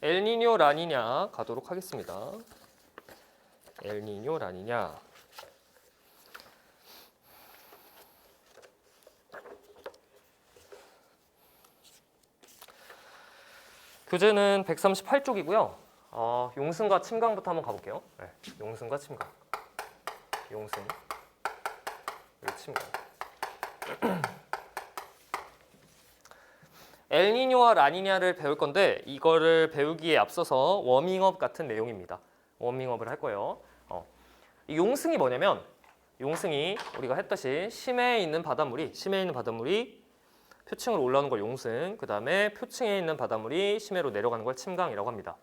엘니뇨 라니냐 가도록 하겠습니다. 엘니뇨 라니냐. 교재는 138쪽이고요. 용승과 침강부터 한번 가볼게요. 네, 용승과 침강. 용승, 그리고 침강. 엘니뇨와 라니냐를 배울 건데 이거를 배우기에 앞서서 워밍업 같은 내용입니다. 워밍업을 할 거예요. 이 용승이 뭐냐면 용승이 우리가 했듯이 심해에 있는 바닷물이 표층으로 올라오는 걸 용승, 그 다음에 표층에 있는 바닷물이 심해로 내려가는 걸 침강이라고 합니다.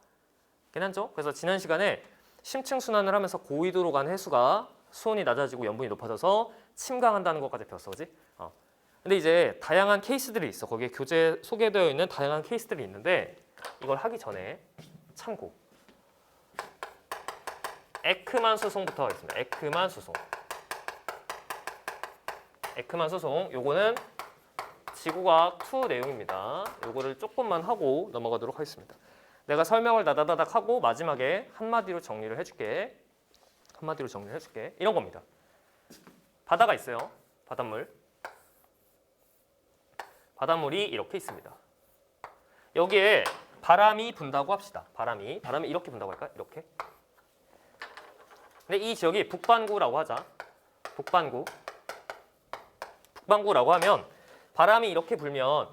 괜찮죠? 그래서 지난 시간에 심층 순환을 하면서 고위도로 간 해수가 수온이 낮아지고 염분이 높아져서 침강한다는 것까지 배웠어, 그지? 근데 이제 다양한 케이스들이 있어. 거기에 교재에 소개되어 있는 다양한 케이스들이 있는데 이걸 하기 전에 참고. 에크만 수송부터 하겠습니다. 에크만 수송. 에크만 수송. 요거는 지구과학 2 내용입니다. 요거를 조금만 하고 넘어가도록 하겠습니다. 내가 설명을 다다다닥 하고 마지막에 한마디로 정리를 해줄게. 이런 겁니다. 바다가 있어요. 바닷물이 이렇게 있습니다. 여기에 바람이 분다고 합시다. 바람이 이렇게 분다고 할까? 이렇게. 근데 이 지역이 북반구라고 하자. 북반구라고 하면 바람이 이렇게 불면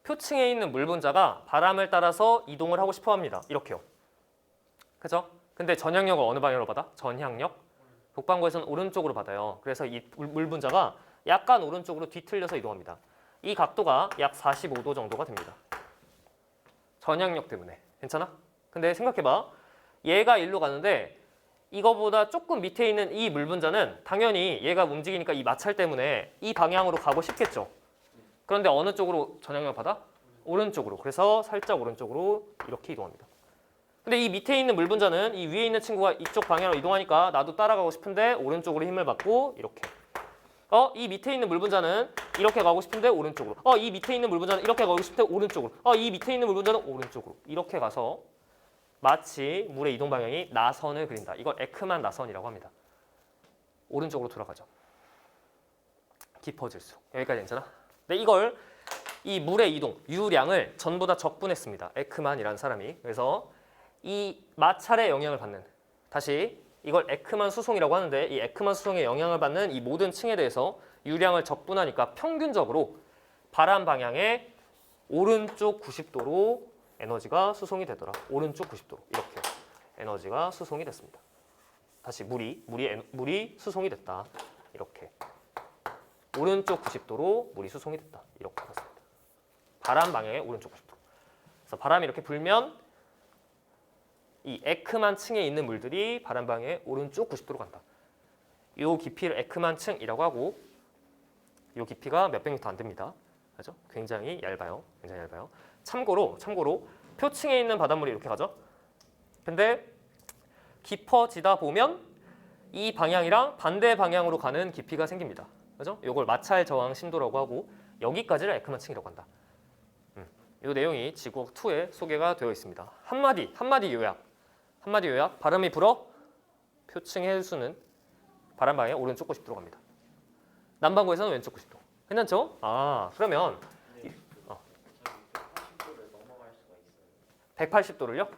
표층에 있는 물 분자가 바람을 따라서 이동을 하고 싶어 합니다. 이렇게요. 그죠? 근데 전향력을 어느 방향으로 받아? 전향력? 북반구에서는 오른쪽으로 받아요. 그래서 이 물 분자가 약간 오른쪽으로 뒤틀려서 이동합니다. 이 각도가 약 45도 정도가 됩니다. 전향력 때문에. 괜찮아? 근데 생각해봐. 얘가 일로 가는데 이거보다 조금 밑에 있는 이 물 분자는 당연히 얘가 움직이니까 이 마찰 때문에 이 방향으로 가고 싶겠죠. 그런데 어느 쪽으로 전향력을 받아? 오른쪽으로. 그래서 살짝 오른쪽으로 이렇게 이동합니다. 근데 이 밑에 있는 물 분자는 이 위에 있는 친구가 이쪽 방향으로 이동하니까 나도 따라가고 싶은데 오른쪽으로 힘을 받고 이렇게. 이 밑에 있는 물 분자는 이렇게 가고 싶은데 오른쪽으로. 이 밑에 있는 물 분자는 이렇게 가고 싶은데 오른쪽으로. 이 밑에 있는 물 분자는 오른쪽으로. 이렇게 가서 마치 물의 이동 방향이 나선을 그린다. 이걸 에크만 나선이라고 합니다. 오른쪽으로 돌아가죠. 깊어질수록. 여기까지 괜찮아? 근데 이걸 이 물의 이동, 유량을 전부 다 적분했습니다. 에크만이라는 사람이. 그래서 이 마찰의 영향을 받는, 다시 이걸 에크만 수송이라고 하는데 이 에크만 수송의 영향을 받는 이 모든 층에 대해서 유량을 적분하니까 평균적으로 바람 방향의 오른쪽 90도로 에너지가 수송이 되더라. 오른쪽 90도로 이렇게 에너지가 수송이 됐습니다. 다시 물이 수송이 됐다. 이렇게 오른쪽 90도로 물이 수송이 됐다. 이렇게 갔습니다. 바람 방향의 오른쪽 90도. 그래서 바람이 이렇게 불면 이 에크만 층에 있는 물들이 바람 방향의 오른쪽 90도로 간다. 이 깊이를 에크만 층이라고 하고 이 깊이가 몇백 미터 안 됩니다. 그죠? 굉장히 얇아요. 참고로 표층에 있는 바닷물이 이렇게 가죠. 근데 깊어지다 보면 이 방향이랑 반대 방향으로 가는 깊이가 생깁니다. 그죠? 이걸 마찰 저항 심도라고 하고 여기까지를 에크만 층이라고 한다. 이 내용이 지구과학 2에 소개가 되어 있습니다. 한마디 요약. 바람이 불어 표층 해수는 바람 방향의 오른쪽 90도로 갑니다. 남반구에서는 왼쪽 90도. 괜찮죠? 그러면 180도를요?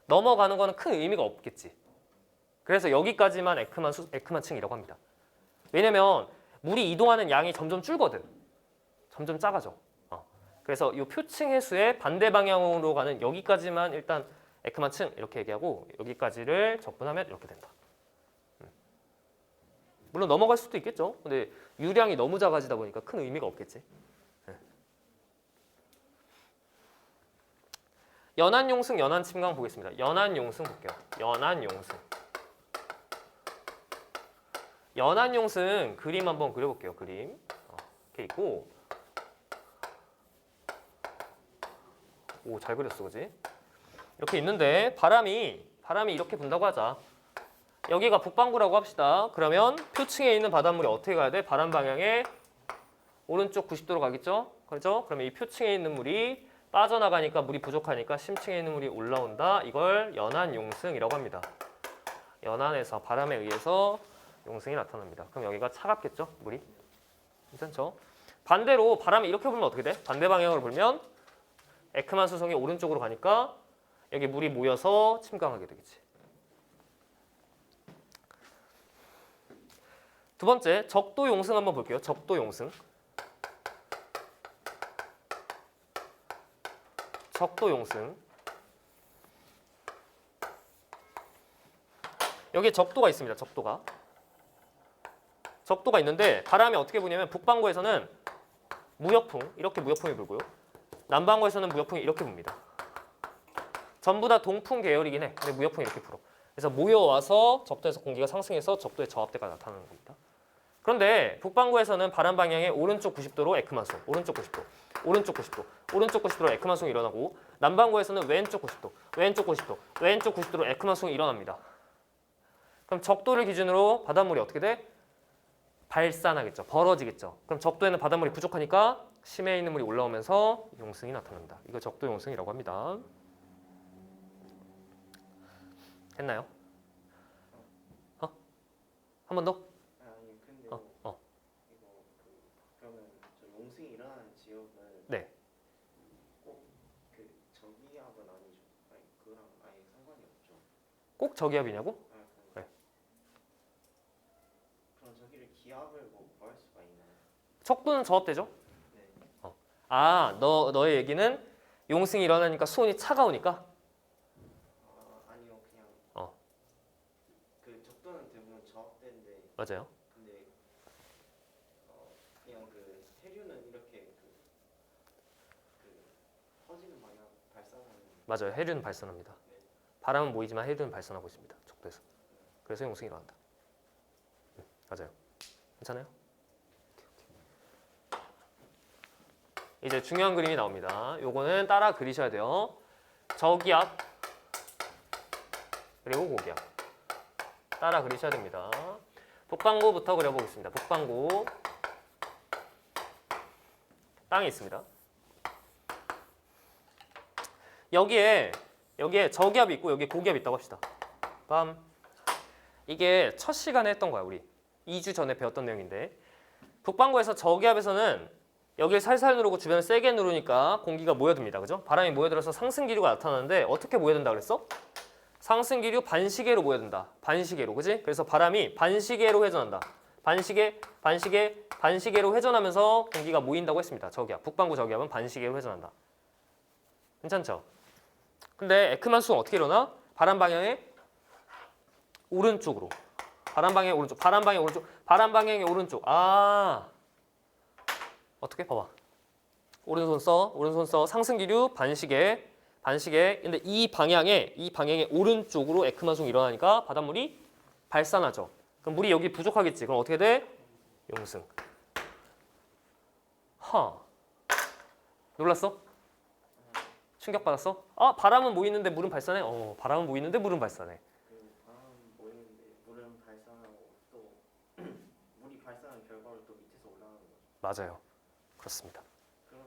넘어가는 거는 큰 의미가 없겠지. 그래서 여기까지만 에크만 층이라고 합니다. 왜냐면 물이 이동하는 양이 점점 줄거든. 점점 작아져. 그래서 이 표층 해수의 반대 방향으로 가는 여기까지만 일단 에크만 층 이렇게 얘기하고 여기까지를 적분하면 이렇게 된다. 물론 넘어갈 수도 있겠죠. 근데 유량이 너무 작아지다 보니까 큰 의미가 없겠지. 연안용승, 연안침강 보겠습니다. 연안용승 볼게요. 연안용승 그림 한번 그려볼게요. 그림 이렇게 있고, 오, 잘 그렸어, 그지? 이렇게 있는데 바람이 이렇게 분다고 하자. 여기가 북반구라고 합시다. 그러면 표층에 있는 바닷물이 어떻게 가야 돼? 바람 방향의 오른쪽 90도로 가겠죠? 그렇죠? 그러면 이 표층에 있는 물이 빠져나가니까 물이 부족하니까 심층에 있는 물이 올라온다. 이걸 연한 용승이라고 합니다. 연안에서 바람에 의해서 용승이 나타납니다. 그럼 여기가 차갑겠죠? 물이? 괜찮죠? 반대로 바람이 이렇게 불면 어떻게 돼? 반대 방향으로 불면 에크만 수송이 오른쪽으로 가니까 여기 물이 모여서 침강하게 되겠지. 두 번째, 적도 용승 한번 볼게요. 적도 용승. 적도 용승. 여기에 적도가 있습니다. 적도가. 적도가 있는데 바람이 어떻게 부냐면 북반구에서는 무역풍, 이렇게 무역풍이 불고요. 남반구에서는 무역풍이 이렇게 붑니다. 전부 다 동풍 계열이긴 해. 근데 무역풍이 이렇게 불어. 그래서 모여와서 적도에서 공기가 상승해서 적도의 저압대가 나타나는 겁니다. 그런데 북반구에서는 바람 방향의 오른쪽 90도로 에크만송, 오른쪽 90도, 오른쪽 90도, 오른쪽 90도로 에크만송이 일어나고 남반구에서는 왼쪽 90도, 왼쪽 90도, 왼쪽 90도로 에크만송이 일어납니다. 그럼 적도를 기준으로 바닷물이 어떻게 돼? 발산하겠죠. 벌어지겠죠. 그럼 적도에는 바닷물이 부족하니까 심해에 있는 물이 올라오면서 용승이 나타납니다. 이거 적도 용승이라고 합니다. 됐나요? 한 번 더? 아니 근데 이거 그러면 저 용승이 일어나는 지역은 네. 꼭 그 저기압은 아니죠? 아니 그거랑 아예 상관이 없죠. 꼭 저기압이냐고? 아, 네. 그럼 저기를 기압을 뭐 구할 수가 있나요? 적도는 저압대죠? 네. 너의 얘기는 용승이 일어나니까 수온이 차가우니까? 아니요 그냥 그 적도는 대부분 저압대인데 맞아요. 근데 그냥 그 해류는 이렇게 그 퍼지는 방향 발산하는 맞아요. 해류는 발산합니다. 네. 바람은 모이지만 해류는 발산하고 있습니다. 적도에서. 그래서 용승이 일어난다. 맞아요. 괜찮아요? 이제 중요한 그림이 나옵니다. 요거는 따라 그리셔야 돼요. 저기압 그리고 고기압 따라 그리셔야 됩니다. 북반구부터 그려보겠습니다. 북반구 땅이 있습니다. 여기에 저기압이 있고 여기에 고기압이 있다고 합시다. 이게 첫 시간에 했던 거야. 우리 2주 전에 배웠던 내용인데 북반구에서 저기압에서는 여기를 살살 누르고 주변을 세게 누르니까 공기가 모여듭니다. 그죠? 바람이 모여들어서 상승기류가 나타나는데 어떻게 모여든다 그랬어? 상승기류 반시계로 모여든다. 반시계로. 그지? 그래서 바람이 반시계로 회전한다. 반시계로 회전하면서 공기가 모인다고 했습니다. 저기압. 북반구 저기압은 반시계로 회전한다. 괜찮죠? 근데 에크만 수는 어떻게 일어나? 바람 방향의 오른쪽으로. 바람 방향의 오른쪽. 바람 방향의 오른쪽. 어떻게? 봐봐. 오른손 써. 상승기류 반시계. 근데 이 방향의 오른쪽으로 에크만송이 일어나니까 바닷물이 발산하죠. 그럼 물이 여기 부족하겠지. 그럼 어떻게 돼? 용승. 놀랐어? 충격받았어? 바람은 모이는데 물은 발산해? 바람은 모이는데 물은 발산해. 그 바람 모이는데 물은 발산하고 또 물이 발산한 결과로 또 밑에서 올라가는 거죠. 맞아요. 그렇습니다. 그러면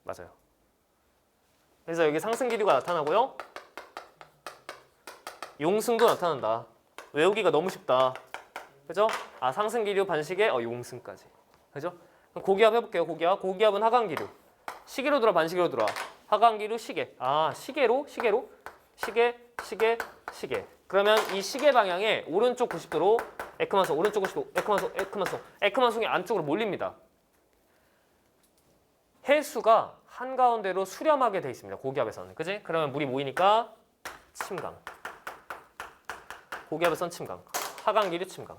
맞아요. 그래서 여기 상승기류가 나타나고요. 용승도 나타난다. 외우기가 너무 쉽다. 그죠? 상승기류 반시계, 용승까지. 그죠? 그럼 고기압 해볼게요. 고기압은 하강기류. 시계로 돌아, 반시계로 돌아. 하강기류, 시계. 시계로. 그러면 이 시계 방향의 오른쪽 90도로 에크만송, 오른쪽 90도, 에크만송이 안쪽으로 몰립니다. 해수가 한가운데로 수렴하게 돼 있습니다. 고기압에서는. 그지? 그러면 물이 모이니까 침강. 고기압에서는 침강. 하강기류 침강.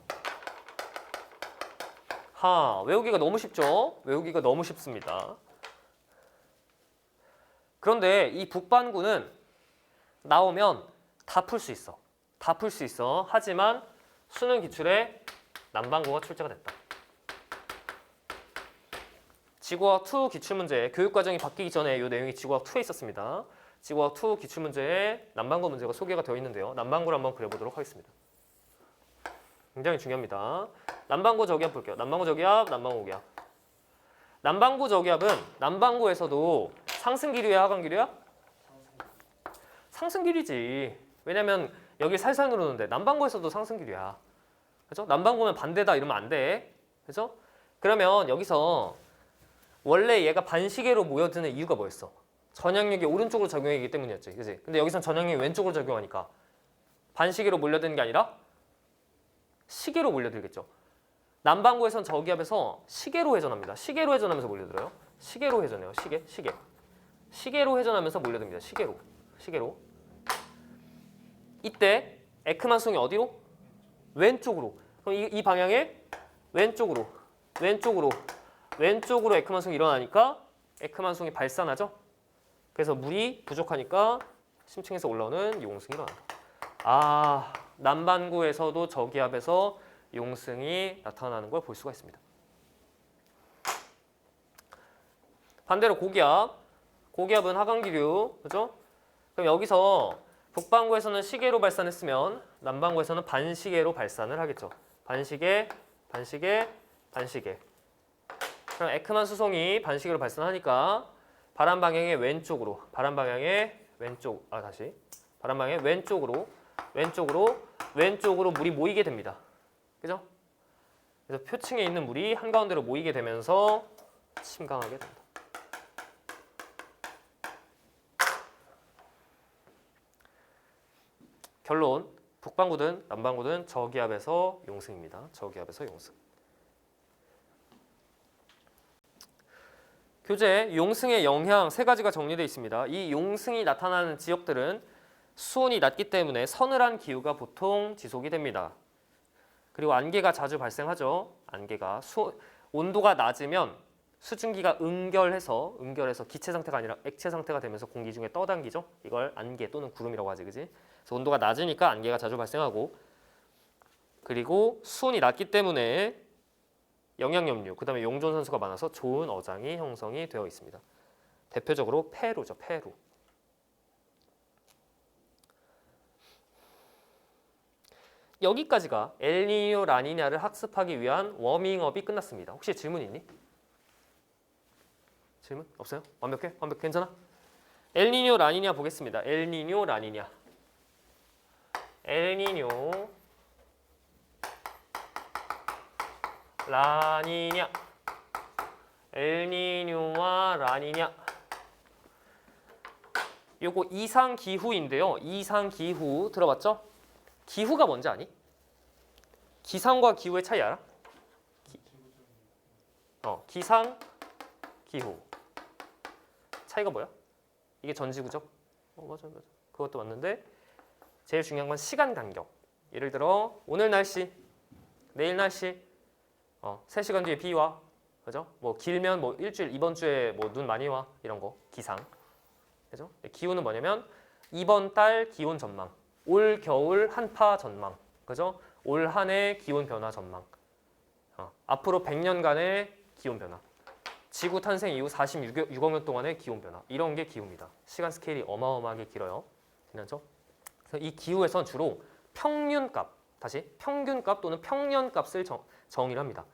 외우기가 너무 쉽죠? 외우기가 너무 쉽습니다. 그런데 이 북반구는 나오면 다 풀 수 있어. 하지만 수능 기출에 남반구가 출제가 됐다. 지구과학 2 기출문제, 교육과정이 바뀌기 전에 이 내용이 지구과학 2에 있었습니다. 지구과학 2 기출문제에 남반구 문제가 소개가 되어 있는데요. 남반구를 한번 그려보도록 하겠습니다. 굉장히 중요합니다. 남반구 저기압 볼게요. 남반구 저기압, 남반구 고기압. 남반구 저기압은 남반구에서도 상승 기류야, 하강 기류야? 상승 기류지. 왜냐면 여기 살살 누르는데 남반구에서도 상승 기류야. 그죠? 남반구면 반대다 이러면 안 돼. 그죠? 그러면 여기서 원래 얘가 반시계로 모여드는 이유가 뭐였어? 전향력이 오른쪽으로 적용하기 때문이었지. 그지? 근데 여기선 전향력이 왼쪽으로 적용하니까 반시계로 몰려드는 게 아니라 시계로 몰려들겠죠. 남반구에선 저기압에서 시계로 회전합니다. 시계로 회전하면서 몰려들어요. 시계로 회전해요. 시계. 시계로 회전하면서 몰려듭니다. 시계로. 이때 에크만 수송이 어디로? 왼쪽으로. 그럼 이 방향에 왼쪽으로 에크만 수송이 일어나니까 에크만 수송이 발산하죠. 그래서 물이 부족하니까 심층에서 올라오는 용승이 일어난다. 아, 남반구에서도 저기압에서 용승이 나타나는 걸 볼 수가 있습니다. 반대로 고기압은 하강기류, 그죠? 그럼 여기서 북반구에서는 시계로 발산했으면 남반구에서는 반시계로 발산을 하겠죠. 반시계. 그럼 에크만 수송이 반시계로 발산하니까 바람 방향의 왼쪽으로, 왼쪽으로 물이 모이게 됩니다. 그죠? 그래서 표층에 있는 물이 한가운데로 모이게 되면서 침강하게 된다. 결론, 북반구든 남반구든 저기압에서 용승입니다. 저기압에서 용승. 교재 용승의 영향 세 가지가 정리되어 있습니다. 이 용승이 나타나는 지역들은 수온이 낮기 때문에 서늘한 기후가 보통 지속이 됩니다. 그리고 안개가 자주 발생하죠. 안개가 온도가 낮으면 수증기가 응결해서 기체 상태가 아니라 액체 상태가 되면서 공기 중에 떠당기죠. 이걸 안개 또는 구름이라고 하지, 그지? 그래서 온도가 낮으니까 안개가 자주 발생하고, 그리고 수온이 낮기 때문에 영양염류, 그다음에 용존 산소가 많아서 좋은 어장이 형성이 되어 있습니다. 대표적으로 페루죠, 페루. 여기까지가 엘니뇨 라니냐를 학습하기 위한 워밍업이 끝났습니다. 혹시 질문 있니? 질문 없어요? 완벽해? 괜찮아? 엘니뇨 라니냐 보겠습니다. 엘니뇨 라니냐. 엘니뇨와 라니냐. 요거 이상 기후인데요. 이상 기후 들어봤죠? 기후가 뭔지 아니? 기상과 기후의 차이 알아? 기상, 기후. 차이가 뭐야? 이게 전지구적? 맞아. 그것도 맞는데 제일 중요한 건 시간 간격. 예를 들어 오늘 날씨, 내일 날씨, 3시간 뒤에 비 와. 그죠? 뭐 길면 뭐 일주일, 이번 주에 뭐 눈 많이 와. 이런 거. 기상. 그죠? 기후는 뭐냐면 이번 달 기온 전망. 올 겨울 한파 전망. 그죠? 올 한 해 기온 변화 전망. 앞으로 100년간의 기온 변화. 지구 탄생 이후 46억 년 동안의 기온 변화. 이런 게 기후입니다. 시간 스케일이 어마어마하게 길어요. 괜찮죠? 그래서 이 기후에선 주로 평균값 또는 평년값을 정의를 합니다.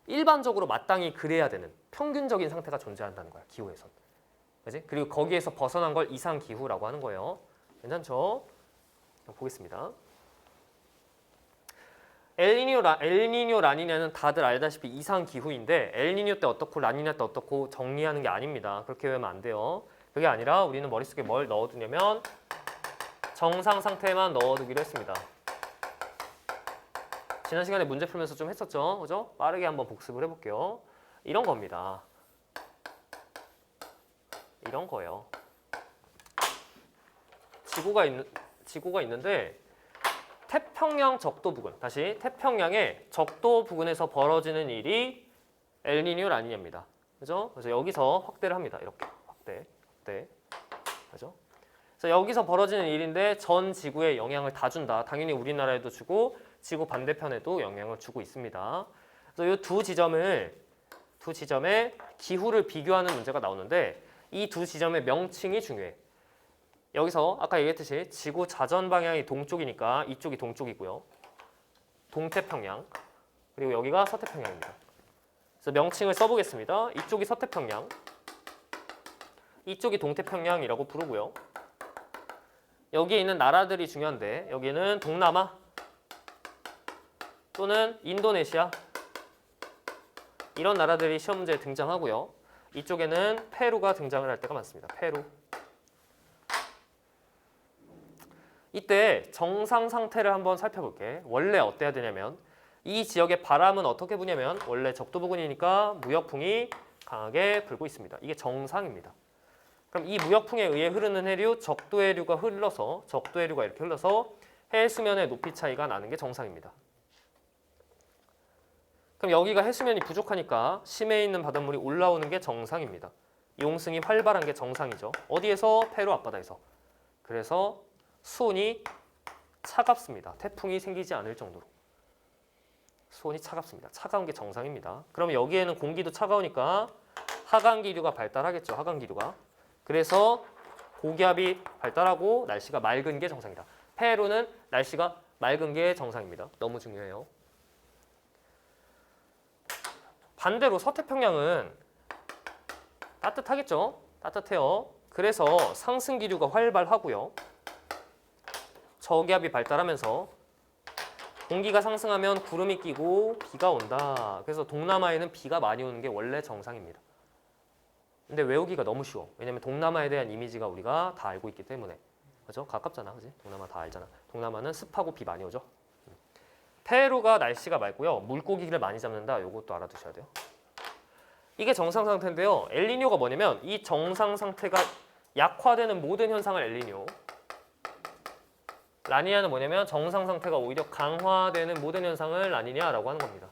일반적으로 마땅히 그래야 되는 평균적인 상태가 존재한다는 거야, 기후에선. 그지? 그리고 거기에서 벗어난 걸 이상 기후라고 하는 거예요. 괜찮죠? 보겠습니다. 엘니뇨 라니냐는 다들 알다시피 이상 기후인데 엘니뇨 때 어떻고 라니냐 때 어떻고 정리하는 게 아닙니다. 그렇게 외우면 안 돼요. 그게 아니라 우리는 머릿속에 뭘 넣어두냐면 정상 상태만 넣어두기로 했습니다. 지난 시간에 문제 풀면서 좀 했었죠, 그죠? 빠르게 한번 복습을 해볼게요. 이런 겁니다. 이런 거예요. 지구가 있는데 태평양 적도 부근, 다시 태평양의 적도 부근에서 벌어지는 일이 엘니뇨 라니냐입니다. 그죠? 그래서 여기서 확대를 합니다. 이렇게 확대. 그죠? 그래서 여기서 벌어지는 일인데 전 지구에 영향을 다 준다. 당연히 우리나라에도 주고 지구 반대편에도 영향을 주고 있습니다. 그래서 이 두 지점의 기후를 비교하는 문제가 나오는데 이 두 지점의 명칭이 중요해. 여기서 아까 얘기했듯이 지구 자전 방향이 동쪽이니까 이쪽이 동쪽이고요. 동태평양. 그리고 여기가 서태평양입니다. 그래서 명칭을 써보겠습니다. 이쪽이 서태평양, 이쪽이 동태평양이라고 부르고요. 여기에 있는 나라들이 중요한데 여기는 동남아 또는 인도네시아 이런 나라들이 시험 문제에 등장하고요. 이쪽에는 페루가 등장을 할 때가 많습니다. 페루. 이때 정상 상태를 한번 살펴볼게. 원래 어때야 되냐면 이 지역의 바람은 어떻게 부냐면 원래 적도 부근이니까 무역풍이 강하게 불고 있습니다. 이게 정상입니다. 그럼 이 무역풍에 의해 흐르는 해류, 적도해류가 이렇게 흘러서 해수면의 높이 차이가 나는 게 정상입니다. 그럼 여기가 해수면이 부족하니까 심해에 있는 바닷물이 올라오는 게 정상입니다. 용승이 활발한 게 정상이죠. 어디에서? 페루 앞바다에서. 그래서 수온이 차갑습니다. 태풍이 생기지 않을 정도로. 수온이 차갑습니다. 차가운 게 정상입니다. 그러면 여기에는 공기도 차가우니까 하강기류가 발달하겠죠. 하강기류가. 그래서 고기압이 발달하고 날씨가 맑은 게 정상이다. 페루는 날씨가 맑은 게 정상입니다. 너무 중요해요. 반대로 서태평양은 따뜻하겠죠? 따뜻해요. 그래서 상승기류가 활발하고요. 저기압이 발달하면서 공기가 상승하면 구름이 끼고 비가 온다. 그래서 동남아에는 비가 많이 오는 게 원래 정상입니다. 근데 외우기가 너무 쉬워. 왜냐면 동남아에 대한 이미지가 우리가 다 알고 있기 때문에. 그죠? 가깝잖아. 그지? 동남아 다 알잖아. 동남아는 습하고 비 많이 오죠. 페루가 날씨가 맑고요. 물고기를 많이 잡는다. 요것도 알아두셔야 돼요. 이게 정상 상태인데요. 엘니뇨가 뭐냐면 이 정상 상태가 약화되는 모든 현상을 엘니뇨. 라니냐는 뭐냐면 정상 상태가 오히려 강화되는 모든 현상을 라니냐라고 하는 겁니다.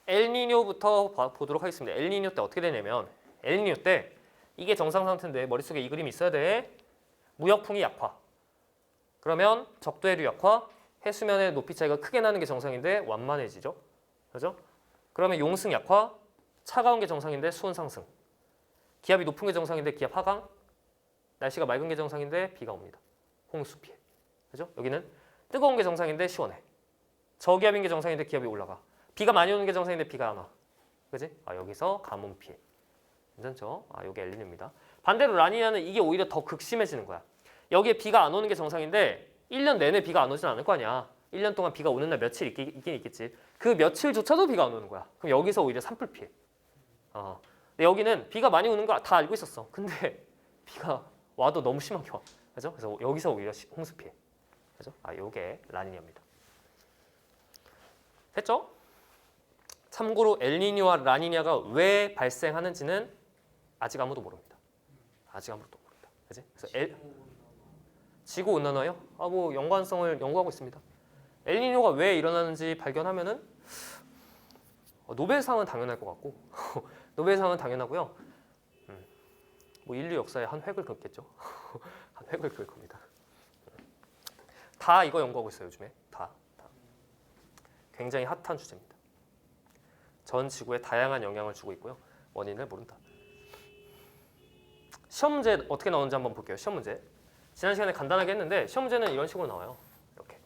엘니뇨부터 보도록 하겠습니다. 엘니뇨 때 어떻게 되냐면 엘니뇨 때 이게 정상 상태인데 머릿속에 이 그림이 있어야 돼. 무역풍이 약화. 그러면 적도해류 약화, 해수면의 높이 차이가 크게 나는 게 정상인데 완만해지죠. 그죠? 그러면 용승 약화, 차가운 게 정상인데 수온 상승. 기압이 높은 게 정상인데 기압 하강. 날씨가 맑은 게 정상인데 비가 옵니다. 홍수 피해. 그죠? 여기는 뜨거운 게 정상인데 시원해. 저기압인 게 정상인데 기압이 올라가. 비가 많이 오는 게 정상인데 비가 안 와. 그지? 여기서 가뭄 피해. 괜찮죠? 여기 엘니뇨입니다. 반대로 라니냐는 이게 오히려 더 극심해지는 거야. 여기에 비가 안 오는 게 정상인데 1년 내내 비가 안 오진 않을 거 아니야. 1년 동안 비가 오는 날 며칠 있긴 있겠지. 그 며칠조차도 비가 안 오는 거야. 그럼 여기서 오히려 산불 피해. 근데 여기는 비가 많이 오는 거 다 알고 있었어. 근데 비가 와도 너무 심하게 와. 그죠? 그래서 여기서 오히려 홍수 피해. 그죠? 요게 라니냐입니다. 됐죠? 참고로 엘니뇨와 라니냐가 왜 발생하는지는 아직 아무도 모릅니다. 아직 아무도 모릅니다. 그지? 그래서 지구 온난화요? 뭐 연관성을 연구하고 있습니다. 엘니뇨가 왜 일어나는지 발견하면은 노벨상은 당연할 것 같고 노벨상은 당연하고요. 뭐 인류 역사에 한 획을 긋겠죠. 한 획을 그을 겁니다. 다 이거 연구하고 있어요. 요즘에 다. 굉장히 핫한 주제입니다. 전 지구에 다양한 영향을 주고 있고요. 원인을 모른다. 시험 문제 어떻게 나오는지 한번 볼게요. 시험 문제. 지난 시간에 간단하게 했는데 시험 문제는 이런 식으로 나와요. 이렇게.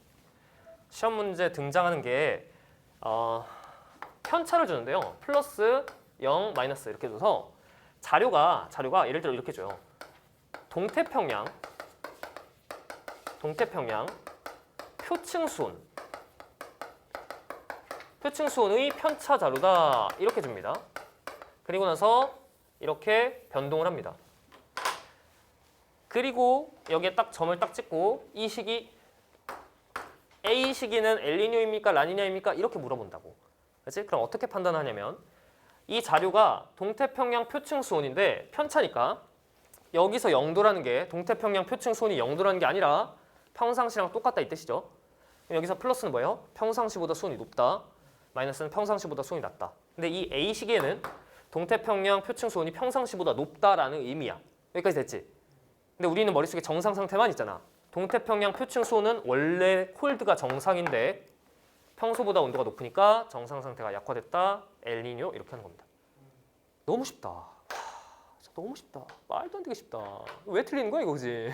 시험 문제 등장하는 게 편차를 주는데요. 플러스 0, 마이너스 이렇게 줘서 자료가 예를 들어 이렇게 줘요. 동태평양 표층수온의 편차 자료다 이렇게 줍니다. 그리고 나서 이렇게 변동을 합니다. 그리고 여기에 딱 점을 딱 찍고 이 시기 A 시기는 엘니뇨입니까 라니냐입니까 이렇게 물어본다고. 그렇지? 그럼 어떻게 판단하냐면 이 자료가 동태평양 표층수온인데 편차니까 여기서 0도라는 게 동태평양 표층수온이 0도라는 게 아니라 평상시랑 똑같다 이 뜻이죠. 여기서 플러스는 뭐예요? 평상시보다 수온이 높다. 마이너스는 평상시보다 수온이 낮다. 근데 이 A 시기에는 동태평양 표층수온이 평상시보다 높다라는 의미야. 여기까지 됐지? 근데 우리는 머릿속에 정상 상태만 있잖아. 동태평양 표층수온은 원래 콜드가 정상인데 평소보다 온도가 높으니까 정상 상태가 약화됐다. 엘니뇨 이렇게 하는 겁니다. 너무 쉽다. 너무 쉽다. 말도 안 되게 쉽다. 왜 틀리는 거야 이거 그지?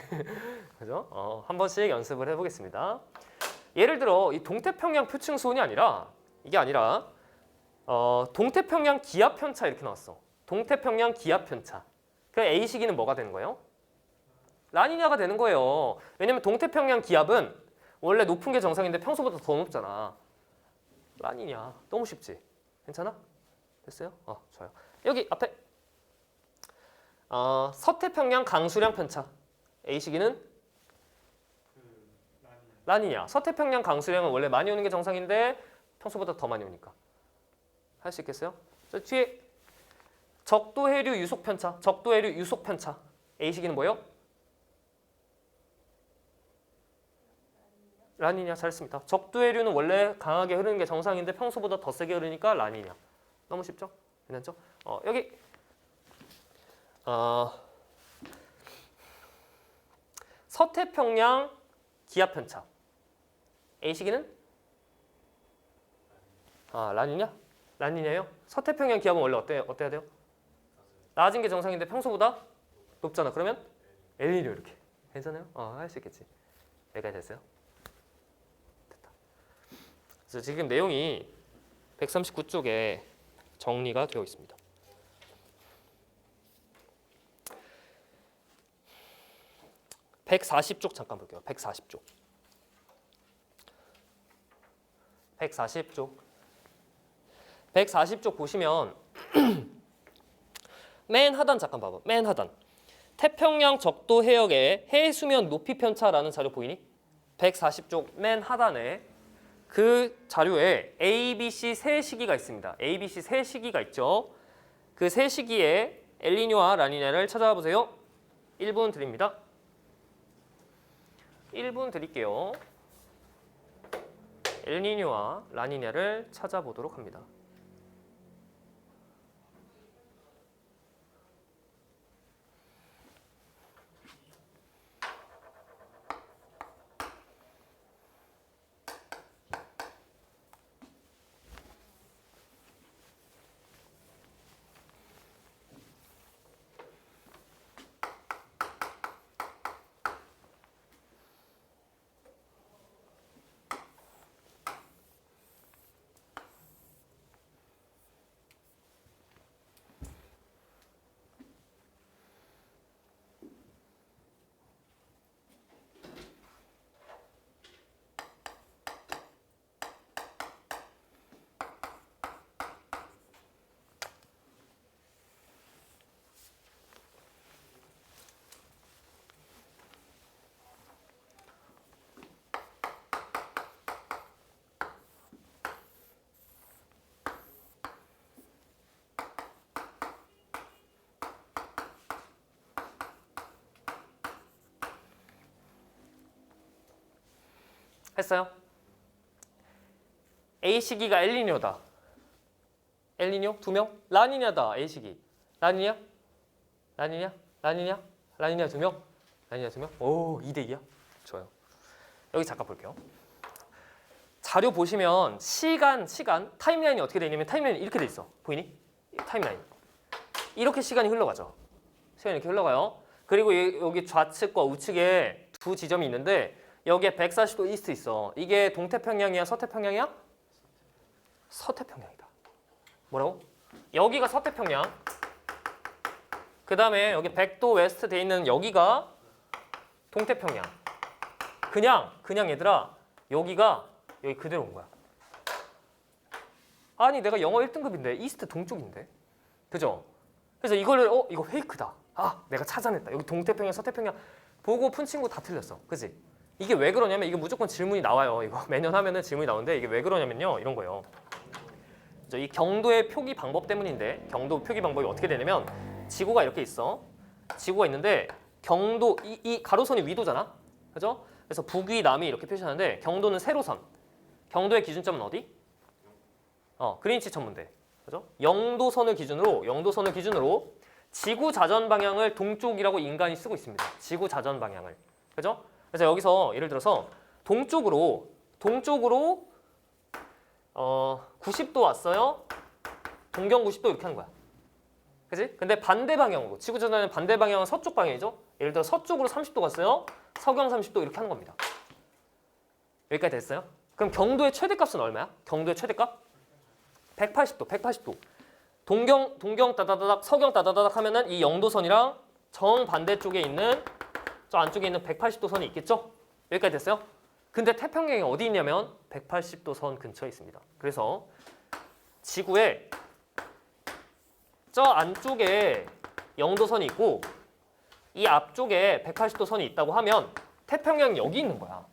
그죠? 한 번씩 연습을 해보겠습니다. 예를 들어 이 동태평양 표층 수온이 아니라 이게 아니라 동태평양 기압 편차 이렇게 나왔어. 동태평양 기압 편차. 그 A 시기는 뭐가 되는 거예요? 라니냐가 되는 거예요. 왜냐면 동태평양 기압은 원래 높은 게 정상인데 평소보다 더 높잖아. 라니냐. 너무 쉽지? 괜찮아? 됐어요? 좋아요. 여기 앞에 서태평양 강수량 편차. A 시기는 라니냐. 서태평양 강수량은 원래 많이 오는 게 정상인데 평소보다 더 많이 오니까. 할 수 있겠어요? 저 뒤에 적도 해류 유속 편차. 적도 해류 유속 편차. A 시기는 뭐예요? 라니냐. 잘했습니다. 적도 해류는 원래 강하게 흐르는 게 정상인데 평소보다 더 세게 흐르니까 라니냐. 너무 쉽죠? 괜찮죠? 여기 서태평양 기압 편차. A 시기는 라니냐? 라니냐예요? 서태평양 기압은 원래 어때야 돼요? 낮은 게 정상인데 평소보다 높잖아. 그러면 엘니뇨 이렇게. 괜찮아요? 할 수 있겠지. 여기까지 됐어요? 됐다. 그래서 지금 내용이 139쪽에 정리가 되어 있습니다. (140쪽) 잠깐 볼게요. 140쪽. 140쪽 보시면 맨 하단 잠깐 봐봐. 맨 하단. 태평양 적도 해역의 해수면 높이 편차라는 자료 보이니? 140쪽 맨 하단에 그 자료에 A, B, C 세 시기가 있습니다. A, B, C 세 시기가 있죠. 그 세 시기에 엘니뇨와 라니냐를 찾아와 보세요. 1분 드립니다. 1분 드릴게요. 엘니뇨와 라니냐를 찾아보도록 합니다. 했어요? A 시기가 엘니뇨다. 엘니뇨 2명? 라니냐다. A 시기. 라니냐? 라니냐? 라니냐? 라니냐 2명? 라니냐 2명? 오, 2대2야? 좋아요. 여기 잠깐 볼게요. 자료 보시면 시간 타임라인이 어떻게 되어 있냐면 타임라인이 이렇게 돼 있어. 보이니? 타임라인. 이렇게 시간이 흘러가죠. 시간이 이렇게 흘러가요. 그리고 여기 좌측과 우측에 두 지점이 있는데 여기에 140도 이스트 있어. 이게 동태평양이야, 서태평양이야? 서태평양이다. 뭐라고? 여기가 서태평양. 그 다음에 여기 100도 웨스트 돼 있는 여기가 동태평양. 그냥 얘들아 여기가 여기 그대로 온 거야. 아니 내가 영어 1등급인데 이스트 동쪽인데. 그죠? 그래서 이거를 이거 페이크다. 내가 찾아냈다. 여기 동태평양, 서태평양 보고 푼 친구 다 틀렸어. 그지? 이게 왜 그러냐면 이게 무조건 질문이 나와요. 이거 매년 하면은 질문이 나오는데 이게 왜 그러냐면요. 이런 거예요. 이 경도의 표기 방법 때문인데 경도 표기 방법이 어떻게 되냐면 지구가 이렇게 있어. 지구가 있는데 경도 이 가로선이 위도잖아. 그죠? 그래서 북위 남이 이렇게 표시하는데 경도는 세로선. 경도의 기준점은 어디? 그린치 천문대. 그죠? 영도선을 기준으로 지구 자전 방향을 동쪽이라고 인간이 쓰고 있습니다. 지구 자전 방향을. 그죠? 그래서 여기서 예를 들어서 동쪽으로 90도 왔어요. 동경 90도 이렇게 하는 거야. 그지? 근데 반대 방향으로 지구 자전의 반대 방향은 서쪽 방향이죠. 예를 들어 서쪽으로 30도 갔어요. 서경 30도 이렇게 하는 겁니다. 여기까지 됐어요? 그럼 경도의 최대값은 얼마야? 경도의 최대값? 180도, 180도. 동경 따다다닥, 서경 따다다닥 하면은 이 영도선이랑 정반대쪽에 있는 저 안쪽에 있는 180도 선이 있겠죠? 여기까지 됐어요? 근데 태평양이 어디 있냐면 180도 선 근처에 있습니다. 그래서 지구에 저 안쪽에 영도선이 있고 이 앞쪽에 180도 선이 있다고 하면 태평양이 여기 있는 거야.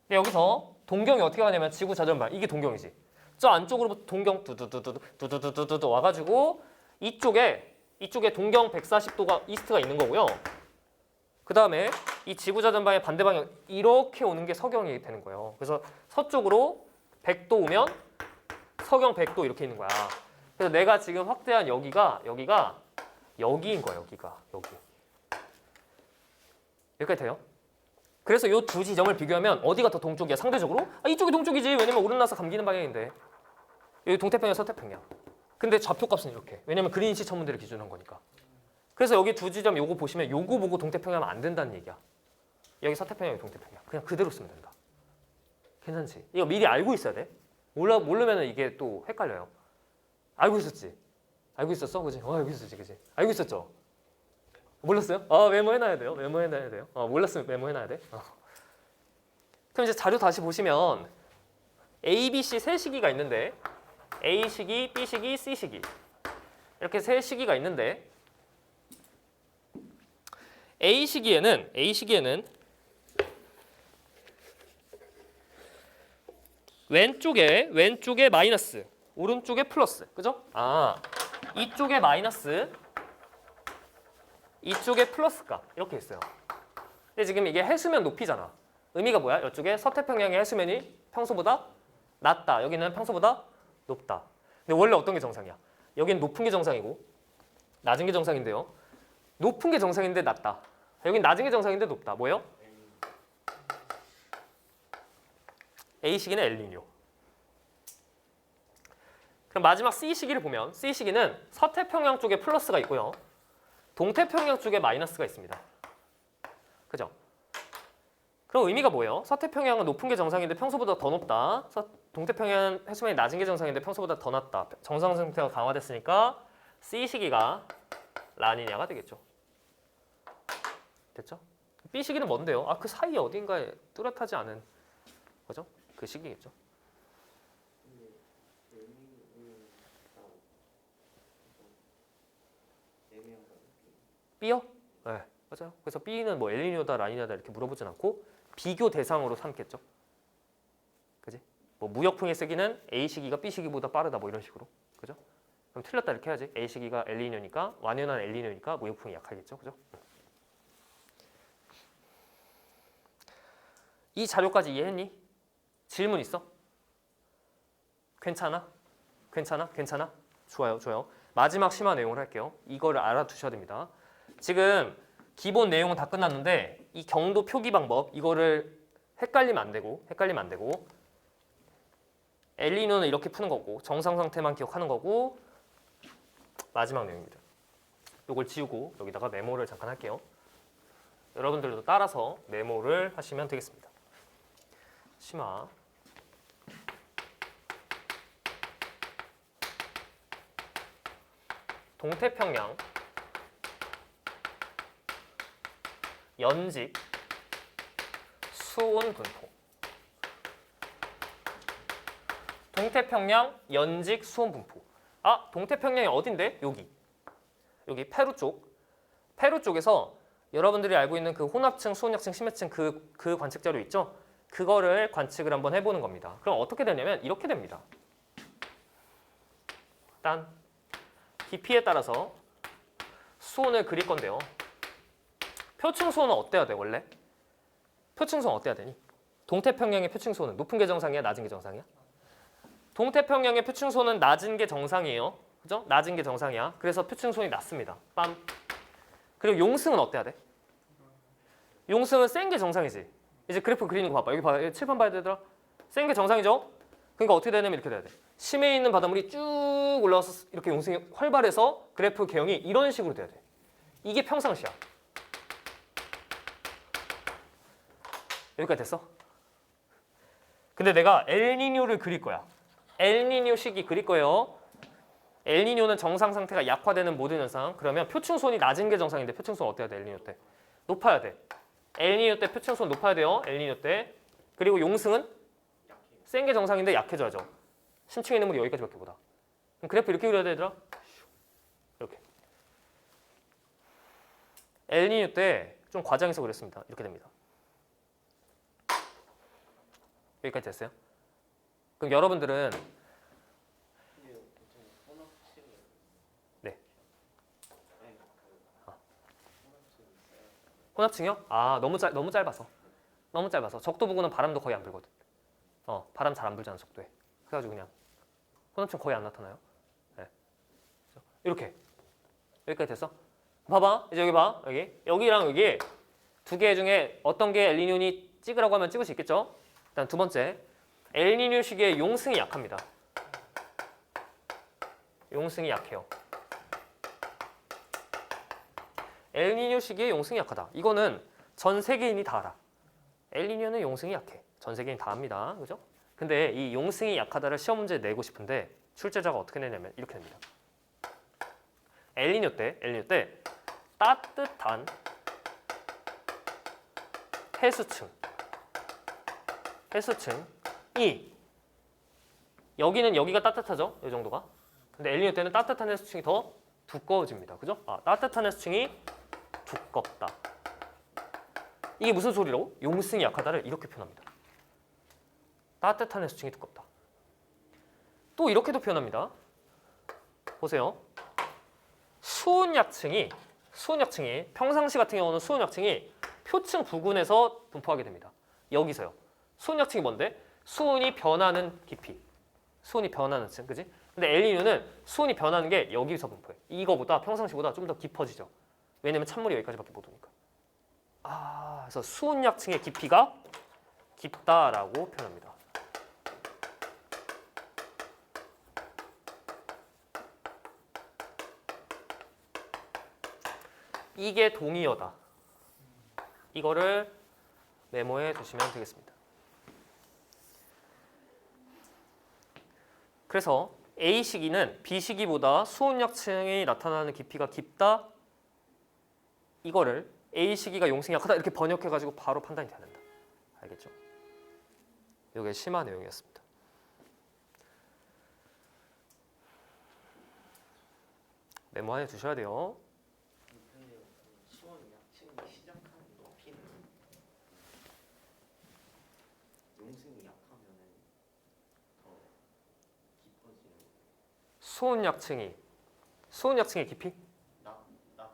근데 여기서 동경이 어떻게 가냐면 지구 자전발 이게 동경이지. 저 안쪽으로부터 동경 두두두두 와가지고 이쪽에 동경 140도가 이스트가 있는 거고요. 그 다음에 이 지구 자전방의 반대 방향 이렇게 오는 게 서경이 되는 거예요. 그래서 서쪽으로 100도 오면 서경 100도 이렇게 있는 거야. 그래서 내가 지금 확대한 여기가 여기인 거야. 여기가 여기. 여기까지 돼요? 그래서 이 두 지점을 비교하면 어디가 더 동쪽이야? 상대적으로? 이쪽이 동쪽이지. 왜냐면 오름나서 감기는 방향인데. 여기 동태평양, 서태평양. 근데 좌표값은 이렇게. 왜냐면 그린시 천문대를 기준으로 한 거니까. 그래서 여기 두 지점 요거 보시면 요거 보고 동태평양 하면 안 된다는 얘기야. 여기 서태평양, 여기 동태평양. 그냥 그대로 쓰면 된다. 괜찮지? 이거 미리 알고 있어야 돼. 모르면 이게 또 헷갈려요. 알고 있었지? 알고 있었어? 그지? 알고 있었지, 그지? 알고 있었죠? 몰랐어요? 메모해놔야 돼요. 메모해놔야 돼요. 몰랐으면 메모해놔야 돼. 그럼 이제 자료 다시 보시면 A, B, C 세 시기가 있는데 A 시기, B 시기, C 시기 이렇게 세 시기가 있는데 A 시기에는 왼쪽에 마이너스, 오른쪽에 플러스, 그죠? 이쪽에 마이너스, 이쪽에 플러스가 이렇게 있어요. 근데 지금 이게 해수면 높이잖아. 의미가 뭐야? 이쪽에 서태평양의 해수면이 평소보다 낮다. 여기는 평소보다 높다. 근데 원래 어떤 게 정상이야? 여기는 높은 게 정상이고 낮은 게 정상인데요. 높은 게 정상인데 낮다. 여긴 낮은 게 정상인데 높다. 뭐예요? A 시기는 엘니뇨. 그럼 마지막 C 시기를 보면 C 시기는 서태평양 쪽에 플러스가 있고요. 동태평양 쪽에 마이너스가 있습니다. 그죠? 그럼 의미가 뭐예요? 서태평양은 높은 게 정상인데 평소보다 더 높다. 동태평양 해수면이 낮은 게 정상인데 평소보다 더 낮다. 정상 상태가 강화됐으니까 C 시기가 라니냐가 되겠죠. 됐죠? B 시기는 뭔데요? 그 사이 어딘가에 뚜렷하지 않은 거죠? 그 시기겠죠. B요? 네, 맞아요. 그래서 B는 뭐 엘니뇨다, 라니냐다 이렇게 물어보진 않고 비교 대상으로 삼겠죠. 그지? 뭐 무역풍의 세기는 A 시기가 B 시기보다 빠르다 뭐 이런 식으로. 그죠? 그럼 틀렸다 이렇게 해야지. A 시기가 엘니뇨니까 완연한 엘니뇨니까 무역풍이 약하겠죠. 그죠? 이 자료까지 이해했니? 질문 있어? 괜찮아? 좋아요. 마지막 심화 내용을 할게요. 이거를 알아두셔야 됩니다. 지금 기본 내용은 다 끝났는데 이 경도 표기 방법 이거를 헷갈리면 안 되고 엘니뇨는 이렇게 푸는 거고 정상 상태만 기억하는 거고 마지막 내용입니다. 이걸 지우고 여기다가 메모를 잠깐 할게요. 여러분들도 따라서 메모를 하시면 되겠습니다. 심화 동태평양 연직 수온 분포. 동태평양 연직 수온 분포. 동태평양이 어딘데? 여기 페루 쪽. 페루 쪽에서 여러분들이 알고 있는 그 혼합층, 수온약층, 심해층 그 관측 자료 있죠? 그거를 관측을 한번 해보는 겁니다. 그럼 어떻게 되냐면 이렇게 됩니다. 일단 깊이에 따라서 수온을 그릴 건데요. 표층 수온은 어때야 돼 원래? 표층 수온 어때야 되니? 동태평양의 표층 수온은 높은 게 정상이야? 낮은 게 정상이야? 동태평양의 표층 수온은 낮은 게 정상이에요. 그죠? 낮은 게 정상이야. 그래서 표층 수온이 낮습니다. 빰. 그리고 용승은 어때야 돼? 용승은 센 게 정상이지. 이제 그래프 그리는 거 봐봐. 여기 봐. 칠판 봐야 되더라. 센 게 정상이죠? 그러니까 어떻게 되냐면 이렇게 돼야 돼. 심해에 있는 바닷물이 쭉 올라와서 이렇게 용승이 활발해서 그래프 개형이 이런 식으로 돼야 돼. 이게 평상시야. 여기까지 됐어? 근데 내가 엘니뇨를 그릴 거야. 엘니뇨 시기 그릴 거예요. 엘니뇨는 정상 상태가 약화되는 모든 현상. 그러면 표층손이 낮은 게 정상인데 표층손 어때야 돼? 엘니뇨 때 높아야 돼. 엘니뇨 때 표층손 높아야 돼요. 엘니뇨 때. 그리고 용승은 약해요. 센 게 정상인데 약해져야죠. 심층에 있는 물이 여기까지밖에 못 와. 그럼 그래프 이렇게 그려야 되더라. 이렇게. 엘니뇨 때 좀 과장해서 그렸습니다. 이렇게 됩니다. 여기까지 됐어요? 그럼 여러분들은 근데 보통 혼합층이 네. 아니 혼합층이 있어요. 혼합층이요? 아 너무 짧아서. 너무 짧아서. 적도 부근은 바람도 거의 안 불거든. 바람 잘 안 불잖아 적도에. 그래가지고 그냥 혼합층 거의 안 나타나요. 네. 이렇게 여기까지 됐어? 봐봐 이제 여기 봐 여기랑 여기 두 개 중에 어떤 게 엘니뇨니 찍으라고 하면 찍을 수 있겠죠? 일단 두 번째 엘니뇨 시기에 용승이 약합니다. 용승이 약해요. 엘니뇨 시기에 용승이 약하다. 이거는 전 세계인이 다 알아. 엘니뇨는 용승이 약해. 전 세계인 다 압니다. 그죠? 근데 이 용승이 약하다를 시험 문제에 내고 싶은데 출제자가 어떻게 내냐면 이렇게 냅니다. 엘니뇨 때 따뜻한 해수층이 여기는 여기가 따뜻하죠? 이 정도가. 근데 엘니뇨 때는 따뜻한 해수층이 더 두꺼워집니다. 그죠? 따뜻한 해수층이 두껍다. 이게 무슨 소리라고? 용승이 약하다를 이렇게 표현합니다. 따뜻한 해수층이 두껍다. 또 이렇게도 표현합니다. 보세요. 수온약층이 평상시 같은 경우는 수온약층이 표층 부근에서 분포하게 됩니다. 여기서요. 수온약층이 뭔데? 수온이 변하는 깊이. 수온이 변하는 층, 그지? 근데 엘니뇨는 수온이 변하는 게 여기서 분포해. 이거보다 평상시보다 좀 더 깊어지죠. 왜냐면 찬물이 여기까지밖에 못 오니까. 그래서 수온약층의 깊이가 깊다라고 표현합니다. 이게 동의어다. 이거를 메모해 두시면 되겠습니다. 그래서 A 시기는 B 시기보다 수온약층이 나타나는 깊이가 깊다. 이거를 A 시기가 용승이 약하다 이렇게 번역해가지고 바로 판단이 돼야 된다. 알겠죠? 이게 심화 내용이었습니다. 메모해 주셔야 돼요. 근데 수원 약층이 시작하는 높이는 용승이 약하면은 더 깊어지는 수온약층의 깊이? 나타나는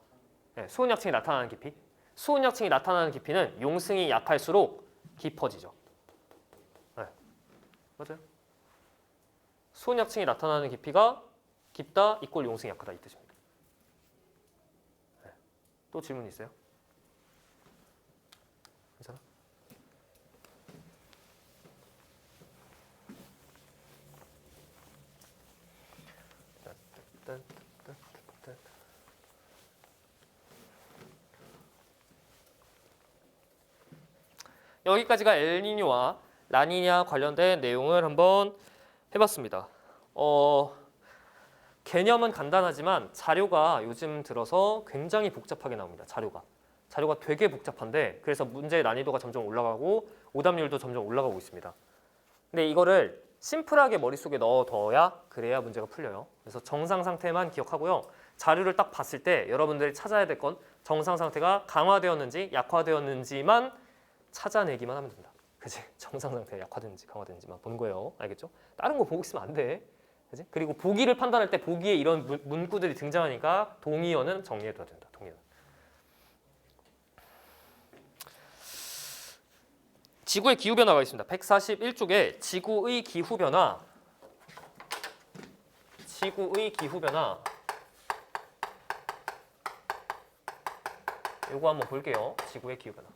네, 수온약층이 나타나는 깊이. 수온약층이 나타나는 깊이는 용승이 약할수록 깊어지죠. 네, 맞아요. 수온약층이 나타나는 깊이가 깊다 이꼴 용승이 약하다 이 뜻입니다. 네. 또 질문 있어요? 괜찮아? 여기까지가 엘니뇨와 라니냐 관련된 내용을 한번 해봤습니다. 개념은 간단하지만 자료가 요즘 들어서 굉장히 복잡하게 나옵니다. 자료가 되게 복잡한데 그래서 문제의 난이도가 점점 올라가고 오답률도 점점 올라가고 있습니다. 근데 이거를 심플하게 머릿속에 넣어둬야 그래야 문제가 풀려요. 그래서 정상 상태만 기억하고요. 자료를 딱 봤을 때 여러분들이 찾아야 될 건 정상 상태가 강화되었는지 약화되었는지만 찾아내기만 하면 된다. 그치? 정상 상태가 약화되는지 강화되는지만 보는 거예요. 알겠죠? 다른 거 보고 있으면 안 돼. 그치? 그리고 보기를 판단할 때 보기에 이런 문구들이 등장하니까 동의어는 정리해둬야 된다. 동의어. 지구의 기후 변화가 있습니다. 141쪽에 지구의 기후 변화. 요거 한번 볼게요. 지구의 기후 변화.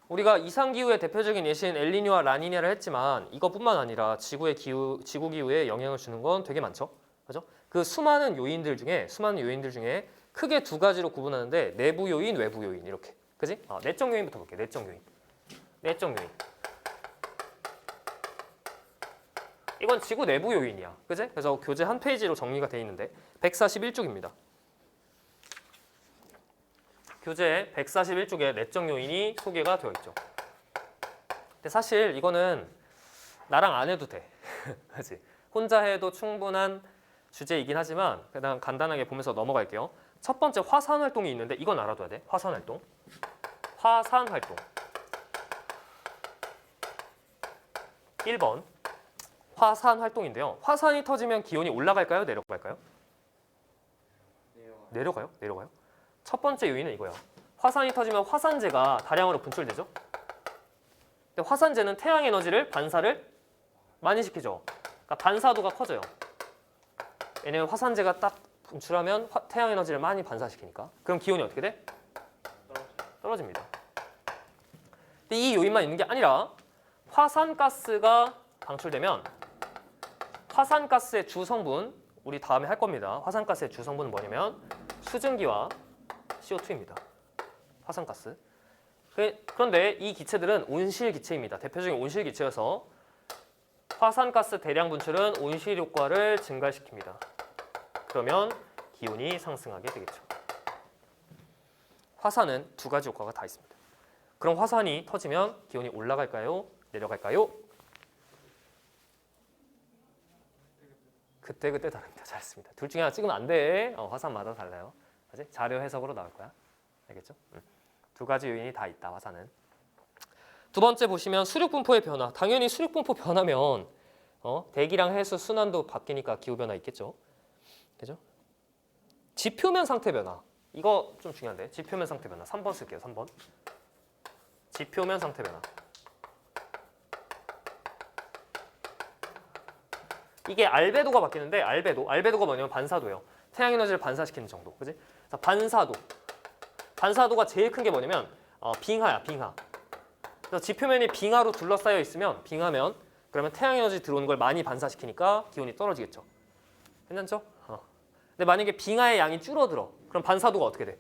우리가 이상기후의 대표적인 예시인 엘니뇨와 라니냐를 했지만 이것뿐만 아니라 지구 기후에 영향을 주는 건 되게 많죠. 그죠? 그 수많은 요인들 중에 크게 두 가지로 구분하는데 내부 요인, 외부 요인 이렇게. 그지? 내적 요인부터 볼게요. 내적 요인. 이건 지구 내부 요인이야. 그지? 그래서 교재 한 페이지로 정리가 돼 있는데 141쪽입니다. 교재 141쪽에 내적 요인이 소개가 되어 있죠. 근데 사실 이거는 나랑 안 해도 돼. 그지? 혼자 해도 충분한 주제이긴 하지만 그냥 간단하게 보면서 넘어갈게요. 첫 번째 화산 활동이 있는데 이건 알아둬야 돼. 화산 활동. 화산 활동. 1번. 화산 활동인데요. 화산이 터지면 기온이 올라갈까요? 내려갈까요? 내려가요? 내려가요? 첫 번째 요인은 이거야. 화산이 터지면 화산재가 다량으로 분출되죠. 근데 화산재는 태양 에너지를 반사를 많이 시키죠. 그러니까 반사도가 커져요. 왜냐면 화산재가 딱 분출하면 태양 에너지를 많이 반사시키니까. 그럼 기온이 어떻게 돼? 떨어집니다. 근데 이 요인만 있는 게 아니라 화산가스가 방출되면 화산가스의 주성분, 우리 다음에 할 겁니다. 화산가스의 주성분은 뭐냐면 수증기와 CO2입니다. 화산가스. 그런데 이 기체들은 온실기체입니다. 대표적인 온실기체여서 화산가스 대량 분출은 온실 효과를 증가시킵니다. 그러면 기온이 상승하게 되겠죠. 화산은 두 가지 효과가 다 있습니다. 그럼 화산이 터지면 기온이 올라갈까요? 내려갈까요? 그때그때 다릅니다. 잘했습니다. 둘 중에 하나 찍으면 안 돼. 화산마다 달라요. 알지? 자료 해석으로 나올 거야. 알겠죠? 두 가지 요인이 다 있다. 화산은. 두 번째 보시면 수륙 분포의 변화. 당연히 수륙 분포 변하면 대기랑 해수 순환도 바뀌니까 기후 변화 있겠죠. 그죠? 지표면 상태 변화. 이거 좀 중요한데. 지표면 상태 변화. 3번 쓸게요. 3번. 지표면 상태 변화. 이게 알베도가 바뀌는데 알베도가 뭐냐면 반사도예요. 태양 에너지를 반사시키는 정도. 그지? 반사도. 반사도가 제일 큰 게 뭐냐면 빙하야, 빙하. 그래서 지표면이 빙하로 둘러싸여 있으면 빙하면 그러면 태양 에너지 들어오는 걸 많이 반사시키니까 기온이 떨어지겠죠. 괜찮죠? 근데 만약에 빙하의 양이 줄어들어. 그럼 반사도가 어떻게 돼?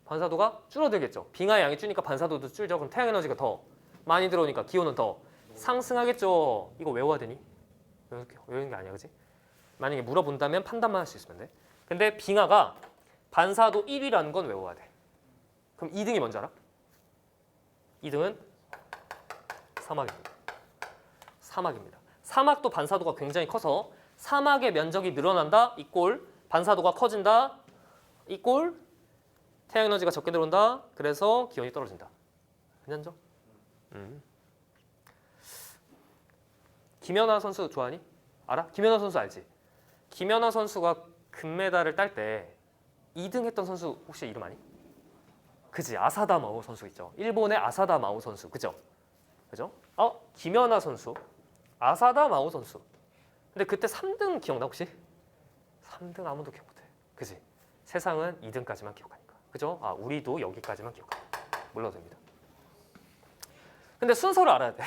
반사도가 줄어들겠죠. 빙하의 양이 줄니까 반사도도 줄죠. 그럼 태양 에너지가 더 많이 들어오니까 기온은 더 상승하겠죠. 이거 외워야 되니? 외우는 게 아니야, 그지? 만약에 물어본다면 판단만 할 수 있으면 돼. 근데 빙하가 반사도 1위라는 건 외워야 돼. 그럼 2등이 뭔지 알아? 2등은 사막입니다. 사막입니다. 사막도 반사도가 굉장히 커서 사막의 면적이 늘어난다 이꼴 반사도가 커진다 이꼴 태양 에너지가 적게 들어온다. 그래서 기온이 떨어진다. 괜찮죠? 김연아 선수 좋아하니? 알아? 김연아 선수 알지? 김연아 선수가 금메달을 딸 때 2등 했던 선수 혹시 이름 아니? 그지? 아사다 마오 선수 있죠. 일본의 아사다 마오 선수. 그죠? 그죠? 김연아 선수. 아사다 마오 선수. 근데 그때 3등 기억나 혹시? 3등 아무도 기억 못해. 그지? 세상은 2등까지만 기억하니까. 그죠? 우리도 여기까지만 기억하니까. 몰라도 됩니다. 근데 순서를 알아야 돼.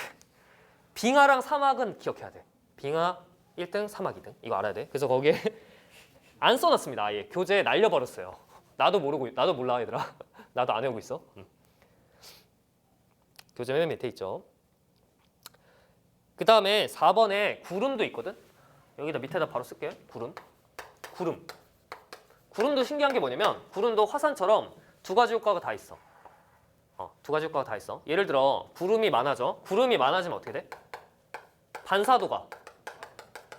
빙하랑 사막은 기억해야 돼. 빙하 1등, 사막 2등. 이거 알아야 돼. 그래서 거기에 안 써놨습니다. 아예 교재에 날려버렸어요. 나도 몰라 얘들아. 나도 안 외우고 있어. 교재 맨 밑에 있죠. 그 다음에 4번에 구름도 있거든. 여기다 밑에다 바로 쓸게. 구름도 신기한 게 뭐냐면 구름도 화산처럼 두 가지 효과가 다 있어. 두 가지 효과가 다 있어. 예를 들어 구름이 많아져. 구름이 많아지면 어떻게 돼? 반사도가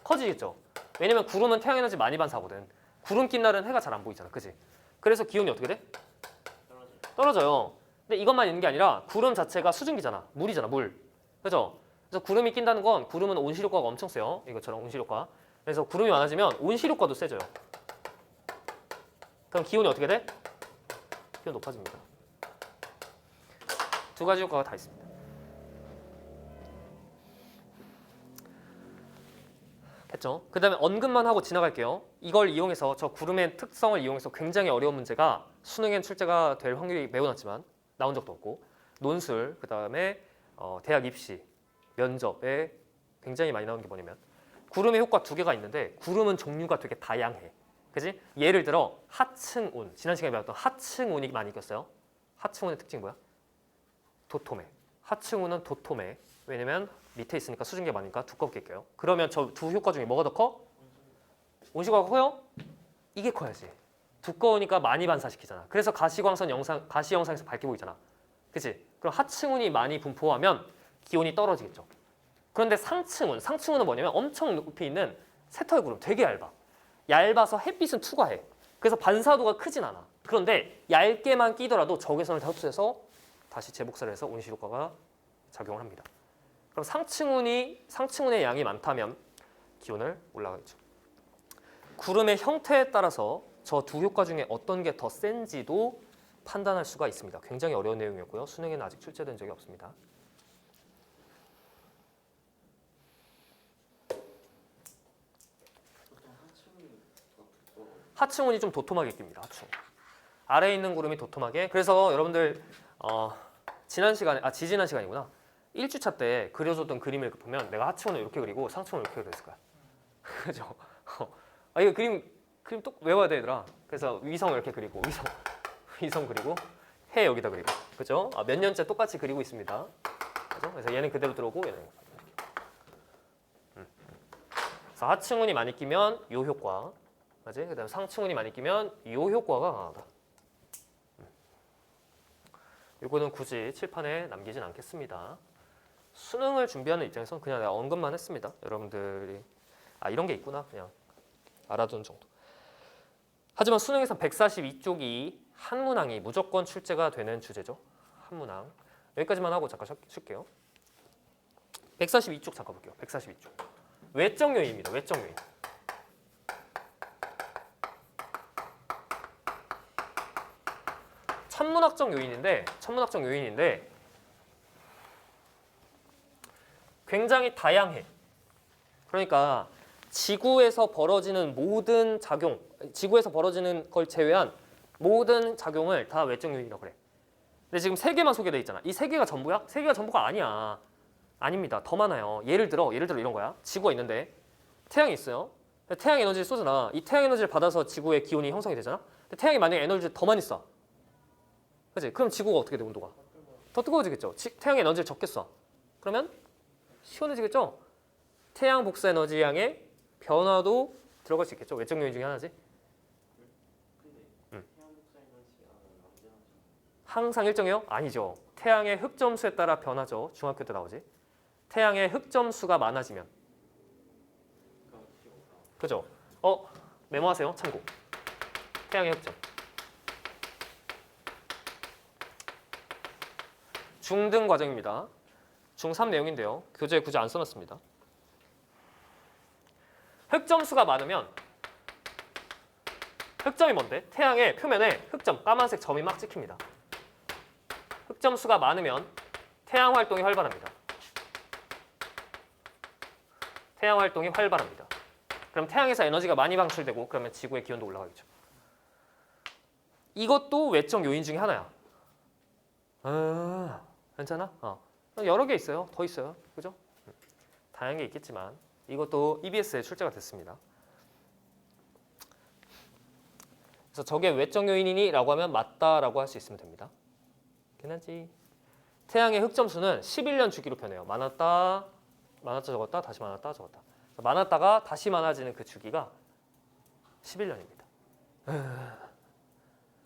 커지겠죠. 왜냐면 구름은 태양 에너지 많이 반사하거든. 구름 낀 날은 해가 잘 안 보이잖아. 그지? 그래서 기온이 어떻게 돼? 떨어져요. 근데 이것만 있는 게 아니라 구름 자체가 수증기잖아. 물이잖아. 물. 그죠? 그래서 구름이 낀다는 건 구름은 온실 효과가 엄청 세요. 이것처럼 온실 효과. 그래서 구름이 많아지면 온실 효과도 세져요. 그럼 기온이 어떻게 돼? 기온 높아집니다. 두 가지 효과가 다 있습니다. 했죠? 그 다음에 언급만 하고 지나갈게요. 이걸 이용해서 저 구름의 특성을 이용해서 굉장히 어려운 문제가 수능엔 출제가 될 확률이 매우 낮지만 나온 적도 없고 논술, 그 다음에 대학 입시, 면접에 굉장히 많이 나오는 게 뭐냐면 구름의 효과 두 개가 있는데 구름은 종류가 되게 다양해. 그지? 예를 들어 하층운, 지난 시간에 배웠던 하층운이 많이 꼈어요. 하층운의 특징이 뭐야? 도톰해. 하층운은 도톰해. 왜냐면 밑에 있으니까 수증기가 많으니까 두껍게 껴요. 그러면 저 두 효과 중에 뭐가 더 커? 온실가가 커요? 이게 커야지. 두꺼우니까 많이 반사시키잖아. 그래서 가시광선 영상, 가시 영상에서 밝게 보이잖아. 그치? 그럼 하층운이 많이 분포하면 기온이 떨어지겠죠. 그런데 상층운은 뭐냐면 엄청 높이 있는 새털 구름, 되게 얇아. 얇아서 햇빛은 투과해. 그래서 반사도가 크진 않아. 그런데 얇게만 끼더라도 적외선을 다 흡수해서 다시 재복사를 해서 온실 효과가 작용을 합니다. 그럼 상층운의 양이 많다면 기온을 올라가겠죠. 구름의 형태에 따라서 저 두 효과 중에 어떤 게 더 센지도 판단할 수가 있습니다. 굉장히 어려운 내용이었고요. 수능에는 아직 출제된 적이 없습니다. 보통 하층이 더 두꺼워. 하층운이 좀 도톰하게 낍니다. 하층운. 아래에 있는 구름이 도톰하게. 그래서 여러분들 지지난 시간이구나. 1주차 때 그려줬던 그림을 보면 내가 하층운을 이렇게 그리고 상층운을 이렇게 그렸을 거야. 그죠? 이거 그림 또 외워야 돼, 얘들아. 그래서 위성을 이렇게 그리고 위성 그리고 해 여기다 그리고. 그죠? 몇 년째 똑같이 그리고 있습니다. 그죠? 그래서 얘는 그대로 들어오고 얘는 이렇게. 그래서 하층운이 많이 끼면 요 효과. 맞지? 그다음 상층운이 많이 끼면 요 효과가 강하다. 이거는 굳이 칠판에 남기진 않겠습니다. 수능을 준비하는 입장에서 그냥 내가 언급만 했습니다. 여러분들이 이런 게 있구나 그냥 알아두는 정도. 하지만 수능에서 142쪽이 한문항이 무조건 출제가 되는 주제죠. 한문항. 여기까지만 하고 잠깐 쉴게요. 142쪽 잠깐 볼게요. 142쪽. 외적 요인입니다. 외적 요인. 천문학적 요인인데 굉장히 다양해. 그러니까 지구에서 벌어지는 모든 작용, 지구에서 벌어지는 걸 제외한 모든 작용을 다 외적 요인이라고 그래. 근데 지금 세 개만 소개돼 있잖아. 이 세 개가 전부야? 세 개가 전부가 아니야. 아닙니다. 더 많아요. 예를 들어 이런 거야. 지구가 있는데 태양이 있어요. 태양 에너지를 쏘잖아. 이 태양 에너지를 받아서 지구의 기온이 형성이 되잖아. 근데 태양이 만약에 에너지를 더 많이 쏴. 그치? 그럼 지구가 어떻게 돼, 온도가? 더 뜨거워지겠죠. 태양의 에너지를 적게 쏴. 그러면 시원해지겠죠? 태양 복사 에너지 양의 변화도 들어갈 수 있겠죠. 외적 요인 중에 하나지. 근데 음. 태양 복사 에너지가 언제 하죠? 항상 일정해요? 아니죠. 태양의 흑점수에 따라 변하죠. 중학교 때 나오지. 태양의 흑점수가 많아지면. 그럼 기호가 그죠? 메모하세요. 참고. 태양의 흑점. 중등 과정입니다. 중3 내용인데요. 교재에 굳이 안 써놨습니다. 흑점수가 많으면 흑점이 뭔데? 태양의 표면에 흑점, 까만색 점이 막 찍힙니다. 흑점수가 많으면 태양 활동이 활발합니다. 태양 활동이 활발합니다. 그럼 태양에서 에너지가 많이 방출되고 그러면 지구의 기온도 올라가겠죠. 이것도 외적 요인 중에 하나야. 괜찮아? 여러 개 있어요. 더 있어요. 그죠? 다양한 게 있겠지만 이것도 EBS에 출제가 됐습니다. 그래서 저게 외적 요인이니? 라고 하면 맞다라고 할 수 있으면 됩니다. 괜찮지? 태양의 흑점수는 11년 주기로 변해요. 많았다, 적었다, 다시 많았다, 적었다. 많았다가 다시 많아지는 그 주기가 11년입니다.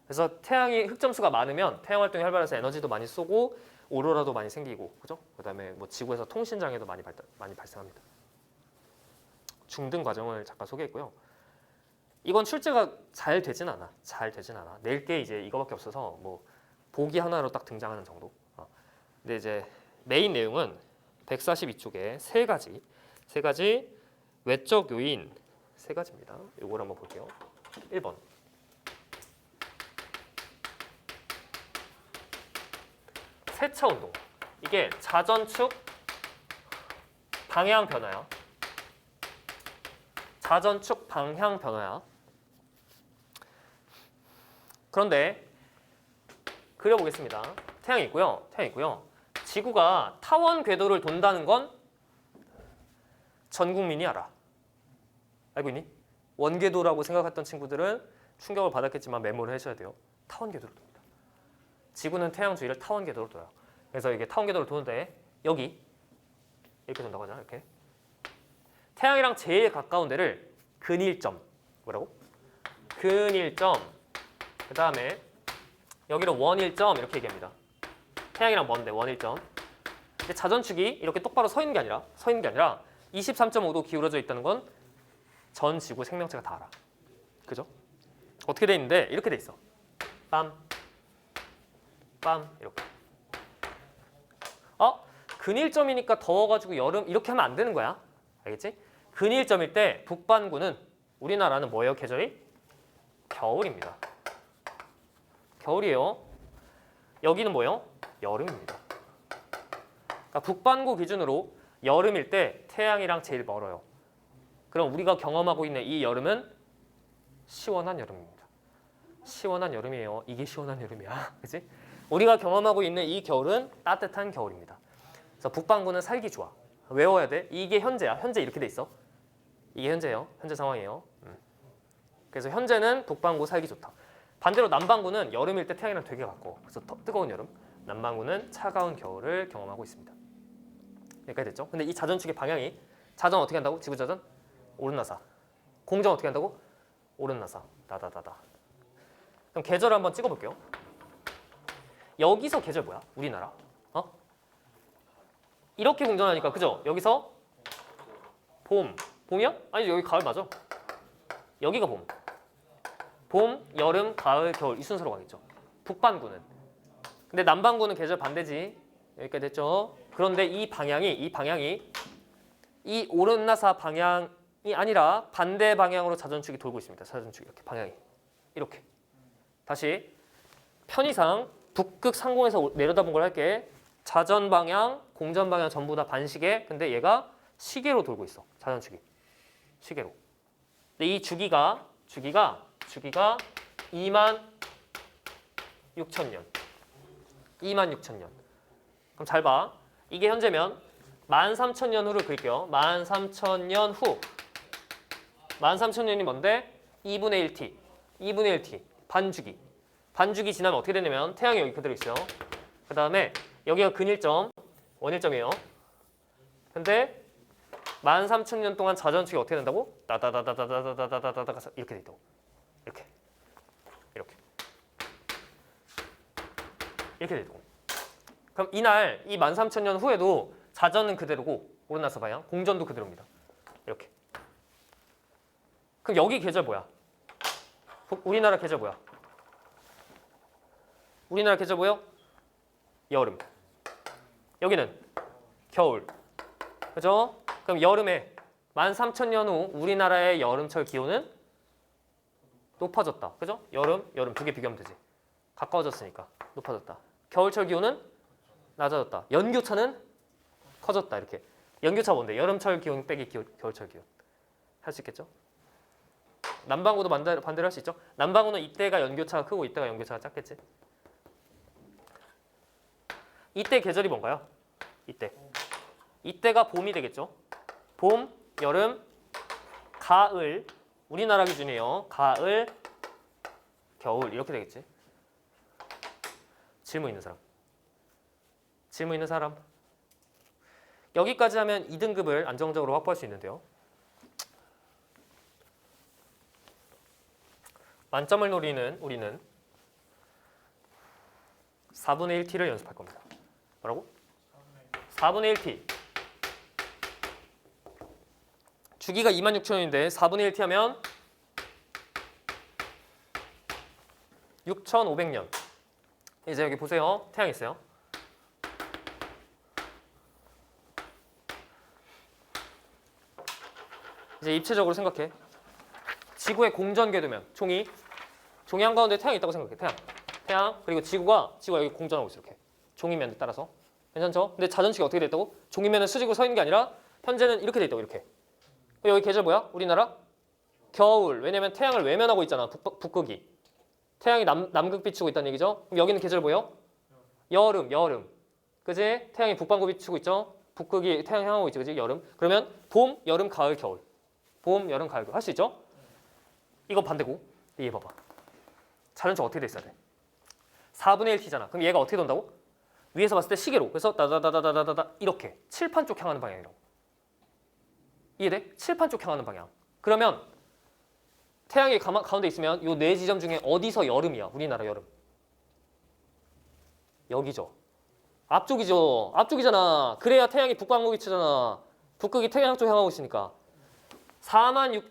그래서 태양이 흑점수가 많으면 태양 활동이 활발해서 에너지도 많이 쏘고 오로라도 많이 생기고, 그죠? 그다음에 뭐 지구에서 통신 장애도 많이 발생합니다. 중등 과정을 잠깐 소개했고요. 이건 출제가 잘 되진 않아. 낼 게 이제 이거밖에 없어서 뭐 보기 하나로 딱 등장하는 정도. 근데 이제 메인 내용은 142쪽에 세 가지 외적 요인 세 가지입니다. 이걸 한번 볼게요. 1번. 세차 운동. 이게 자전축 방향 변화야. 자전축 방향 변화야. 그런데 그려보겠습니다. 태양이 있고요. 지구가 타원 궤도를 돈다는 건 전 국민이 알아. 알고 있니? 원궤도라고 생각했던 친구들은 충격을 받았겠지만 메모를 해줘야 돼요. 타원 궤도를 돕니다. 지구는 태양 주위를 타원 궤도로 돌아요. 그래서 이게 타원 궤도를 도는데 여기 이렇게 돈다고 하잖아. 이렇게. 태양이랑 제일 가까운 데를 근일점. 뭐라고? 근일점. 그 다음에 여기를 원일점 이렇게 얘기합니다. 태양이랑 먼데 원일점. 근데 자전축이 이렇게 똑바로 서 있는 게 아니라 23.5도 기울어져 있다는 건 전 지구 생명체가 다 알아. 그죠? 어떻게 돼 있는데 이렇게 돼 있어. 빰, 빰 이렇게. 근일점이니까 더워가지고 여름 이렇게 하면 안 되는 거야. 알겠지? 근일점일 때 북반구는 우리나라는 뭐예요? 계절이? 겨울입니다. 겨울이에요. 여기는 뭐예요? 여름입니다. 그러니까 북반구 기준으로 여름일 때 태양이랑 제일 멀어요. 그럼 우리가 경험하고 있는 이 여름은 시원한 여름입니다. 시원한 여름이에요. 이게 시원한 여름이야. 그치? 우리가 경험하고 있는 이 겨울은 따뜻한 겨울입니다. 그래서 북반구는 살기 좋아. 외워야 돼. 이게 현재야. 현재 이렇게 돼 있어. 이게 현재예요. 현재 상황이에요. 그래서 현재는 북반구 살기 좋다. 반대로 남반구는 여름일 때 태양이랑 되게 가까워. 그래서 뜨거운 여름. 남반구는 차가운 겨울을 경험하고 있습니다. 여기까지 됐죠? 근데 이 자전축의 방향이 자전 어떻게 한다고? 지구자전? 오른나사. 공전 어떻게 한다고? 오른나사. 나다다다. 그럼 계절을 한번 찍어볼게요. 여기서 계절 뭐야? 우리나라. 이렇게 공전하니까 그죠? 여기서 봄. 봄이야? 아니 여기 가을 맞아. 여기가 봄. 봄, 여름, 가을, 겨울 이 순서로 가겠죠. 북반구는. 근데 남반구는 계절 반대지. 여기까지 됐죠? 그런데 이 방향이 이 오른나사 방향이 아니라 반대 방향으로 자전축이 돌고 있습니다. 자전축이 이렇게 방향이 이렇게. 다시 편의상 북극 상공에서 내려다본 걸 할게. 자전 방향, 공전 방향 전부 다 반시계. 근데 얘가 시계로 돌고 있어. 자전축이 시계로. 근데 이 주기가 26,000년. 26,000년. 그럼 잘 봐. 이게 현재면 13,000년 후를 그릴게요. 13,000년 후. 13,000년이 뭔데? 2분의 1t. 2분의 1t. 반주기. 반주기 지나면 어떻게 되냐면 태양이 여기 그대로 있어요. 그 다음에 여기가 근일점, 원일점이에요. 근데 13,000년 동안 자전축이 어떻게 된다고? 따다다다다다다다다다다 이렇게 돼 있다고. 이렇게. 이렇게 돼 있다고. 그럼 이날 이 13,000년 후에도 자전은 그대로고 오른나사 방향, 공전도 그대로입니다. 이렇게. 그럼 여기 계절 뭐야? 우리나라 계절 뭐야? 우리나라 계절 뭐예요? 여름. 여기는 겨울. 그죠? 그럼 여름에 13,000년 후 우리나라의 여름철 기온은 높아졌다. 그죠? 여름 두 개 비교하면 되지. 가까워졌으니까 높아졌다. 겨울철 기온은 낮아졌다. 연교차는 커졌다. 이렇게. 연교차 뭔데? 여름철 기온 빼기 겨울철 기온. 할 수 있겠죠? 남반구도 반대로 할 수 있죠? 남반구는 이때가 연교차가 크고 이때가 연교차가 작겠지? 이때 계절이 뭔가요? 이때가 봄이 되겠죠? 봄, 여름, 가을. 우리나라 기준이에요. 가을, 겨울 이렇게 되겠지? 질문 있는 사람? 여기까지 하면 2등급을 안정적으로 확보할 수 있는데요. 만점을 노리는 우리는 4분의 1t를 연습할 겁니다. 뭐라고? 4분의 1t. 주기가 26,000년인데 4분의 1t 하면 6,500년. 이제 여기 보세요. 태양 있어요. 이제 입체적으로 생각해. 지구의 공전 궤도면 종이 한가운데 태양이 있다고 생각해. 태양 그리고 지구가 여기 공전하고 있어. 이렇게 종이면에 따라서 괜찮죠? 근데 자전축이 어떻게 돼 있다고? 종이면은 수직으로 서 있는 게 아니라 현재는 이렇게 돼 있다고. 이렇게. 여기 계절 뭐야? 우리나라 겨울. 왜냐면 태양을 외면하고 있잖아. 북극이. 태양이 남극 비추고 있다는 얘기죠. 그럼 여기는 계절 뭐예요? 여름. 그지? 태양이 북반구 비추고 있죠. 북극이 태양 향하고 있지. 그지? 여름. 그러면 봄, 여름, 가을, 겨울. 봄, 여름, 가을, 겨울. 할 수 있죠? 이거 반대고. 얘 봐봐. 자전축 어떻게 돼 있어야 돼? 4분의 1t잖아. 그럼 얘가 어떻게 돈다고? 위에서 봤을 때 시계로. 그래서 다다다다다다다 이렇게 칠판 쪽 향하는 방향이라고. 이해돼? 칠판 쪽 향하는 방향. 그러면 태양이 가운데 있으면 요 네 지점 중에 어디서 여름이야? 우리나라 여름. 여기죠. 앞쪽이죠. 앞쪽이잖아. 그래야 태양이 북반구 위치잖아. 북극이 태양 쪽 향하고 있으니까. 4분의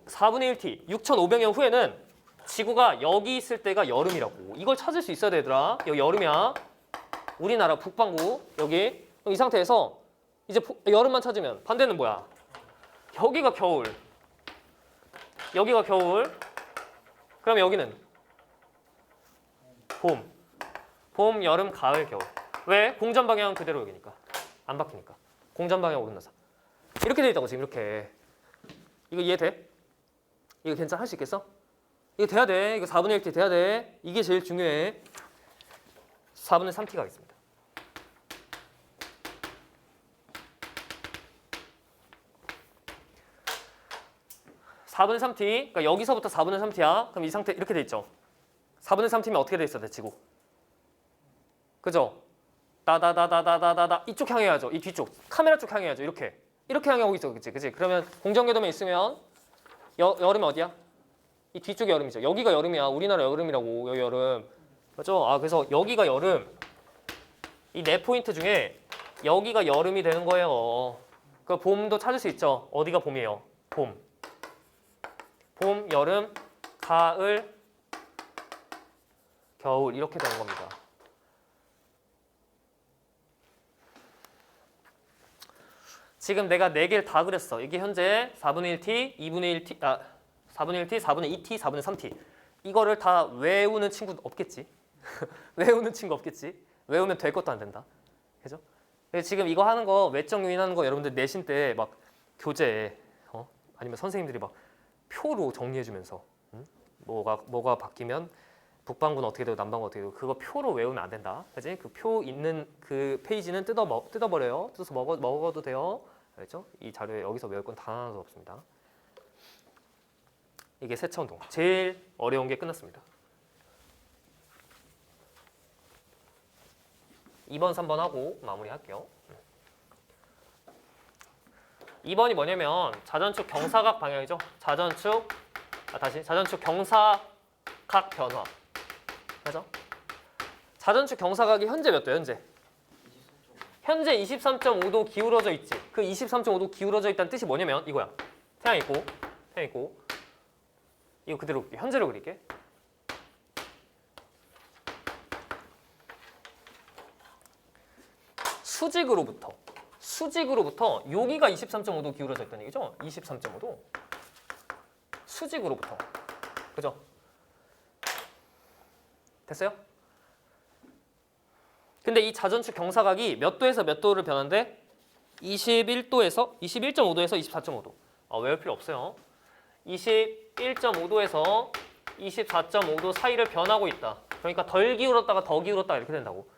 1t, 6,500년 후에는 지구가 여기 있을 때가 여름이라고. 이걸 찾을 수 있어야 되더라. 여기 여름이야. 우리나라 북반구 여기. 그럼 이 상태에서 이제 여름만 찾으면 반대는 뭐야? 여기가 겨울. 여기가 겨울. 그럼 여기는 봄. 봄, 여름, 가을, 겨울. 왜? 공전 방향은 그대로 여기니까. 안 바뀌니까. 공전 방향 오른나사. 이렇게 돼 있다고 지금 이렇게. 이거 이해돼? 이거 괜찮아? 할 수 있겠어? 이거 돼야 돼. 이거 4분의 1t 돼야 돼. 이게 제일 중요해. 4분의 3t 가겠습니다. (4분의 3t) 그러니까 여기서부터 4분의 3t야. 그럼 이 상태 이렇게 돼 있죠. 4분의 3t면 어떻게 돼 있어? 내 지구. 그죠? 따다다다다다다다 이쪽 향해야죠. 이 뒤쪽 카메라 쪽 향해야죠. 이렇게 향하고 있죠. 그치? 그러면 공전궤도면 있으면 여름이 어디야? 이 뒤쪽이 여름이죠. 여기가 여름이야. 우리나라 여름이라고. 여기 여름. 맞죠? 그래서 여기가 여름. 이 네 포인트 중에 여기가 여름이 되는 거예요. 그 봄도 찾을 수 있죠. 어디가 봄이에요? 봄, 여름, 가을, 겨울 이렇게 되는 겁니다. 지금 내가 4개를 다 그렸어. 이게 현재 4분의 1t, 2분의 1t, 4분의 1t, 4분의 2t, 4분의 3t. 이거를 다 외우는 친구 없겠지? 외우는 친구 없겠지? 외우면 될 것도 안 된다. 그죠? 지금 이거 하는 거, 외적 요인하는 거 여러분들 내신 때 막 교재에 아니면 선생님들이 막 표로 정리해주면서 뭐가 바뀌면 북반구는 어떻게 되고 남반구는 어떻게 되고 그거 표로 외우면 안 된다. 그지? 그 표 있는 그 페이지는 뜯어버려요. 뜯어서 먹어도 돼요. 알겠죠? 이 자료에 여기서 외울 건 단 하나도 없습니다. 이게 세차 운동. 제일 어려운 게 끝났습니다. 2번, 3번 하고 마무리할게요. 2번이 뭐냐면 자전축 경사각 방향이죠. 자전축 경사각 변화. 그죠? 자전축 경사각이 현재 몇 도? 현재 23.5도 기울어져 있지. 그 23.5도 기울어져 있다는 뜻이 뭐냐면 이거야. 태양 있고 이거 그대로 그릴게. 현재로 그릴게. 수직으로부터 여기가 23.5도 기울어져 있다는 얘기죠. 23.5도. 수직으로부터. 그죠? 됐어요? 근데 이 자전축 경사각이 몇 도에서 몇 도를 변하는데 21.5도에서 24.5도. 외울 필요 없어요. 21.5도에서 24.5도 사이를 변하고 있다. 그러니까 덜 기울었다가 더 기울었다 이렇게 된다고.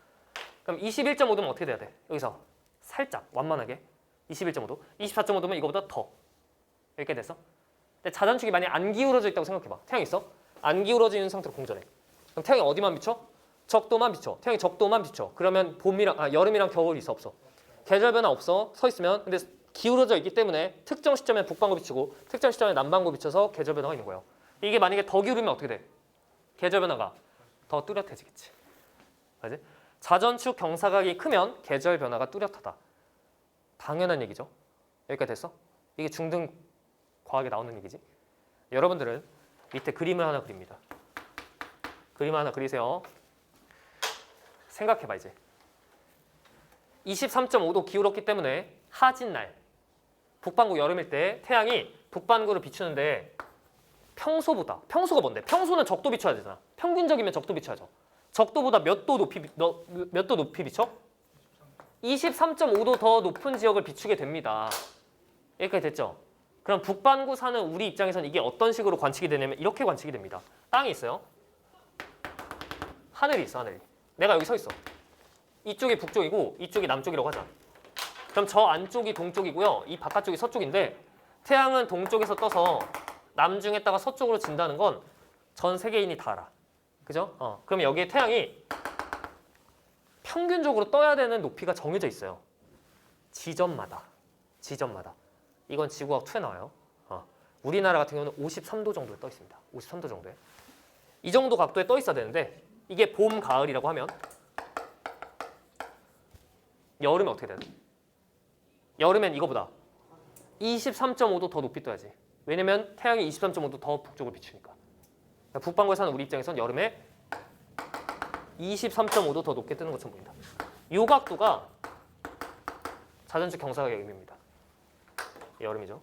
그럼 21.5도면 어떻게 돼야 돼? 여기서 살짝 완만하게 21.5도, 24.5도면 이거보다 더 이렇게 됐어. 근데 자전축이 만약 안 기울어져 있다고 생각해봐. 태양 있어? 안 기울어져 있는 상태로 공전해. 그럼 태양이 어디만 비춰? 적도만 비춰. 태양이 적도만 비춰. 그러면 여름이랑 겨울이 있어 없어? 계절 변화 없어. 서 있으면. 근데 기울어져 있기 때문에 특정 시점에 북반구 비추고 특정 시점에 남반구 비춰서 계절 변화가 있는 거예요. 이게 만약에 더 기울으면 어떻게 돼? 계절 변화가 더 뚜렷해지겠지. 맞지? 자전축 경사각이 크면 계절 변화가 뚜렷하다. 당연한 얘기죠. 여기까지 됐어? 이게 중등 과학에 나오는 얘기지. 여러분들은 밑에 그림을 하나 그립니다. 그림 하나 그리세요. 생각해봐 이제. 23.5도 기울었기 때문에 하진날 북반구 여름일 때 태양이 북반구를 비추는데 평소가 뭔데? 평소는 적도 비춰야 되잖아. 평균적이면 적도 비춰야죠. 적도보다 몇 도 높이 비춰? 23.5도 더 높은 지역을 비추게 됩니다. 여기까지 됐죠? 그럼 북반구 사는 우리 입장에서는 이게 어떤 식으로 관측이 되냐면 이렇게 관측이 됩니다. 땅이 있어요. 하늘이 있어. 하늘이. 내가 여기 서 있어. 이쪽이 북쪽이고 이쪽이 남쪽이라고 하자. 그럼 저 안쪽이 동쪽이고요. 이 바깥쪽이 서쪽인데 태양은 동쪽에서 떠서 남중에다가 서쪽으로 진다는 건 전 세계인이 다 알아. 그죠? 그럼 여기에 태양이 평균적으로 떠야 되는 높이가 정해져 있어요. 지점마다. 이건 지구과학 2에 나와요. 우리나라 같은 경우는 53도 정도에 떠 있습니다. 53도 정도에. 이 정도 각도에 떠 있어야 되는데 이게 봄, 가을이라고 하면 여름에 어떻게 돼야 돼? 여름엔 이거보다 23.5도 더 높이 떠야지. 왜냐면 태양이 23.5도 더 북쪽으로 비추니까. 그러니까 북반구에 사는 우리 입장에선 여름에 23.5도 더 높게 뜨는 것처럼 보인다. 이 각도가 자전축 경사각의 의미입니다. 여름이죠.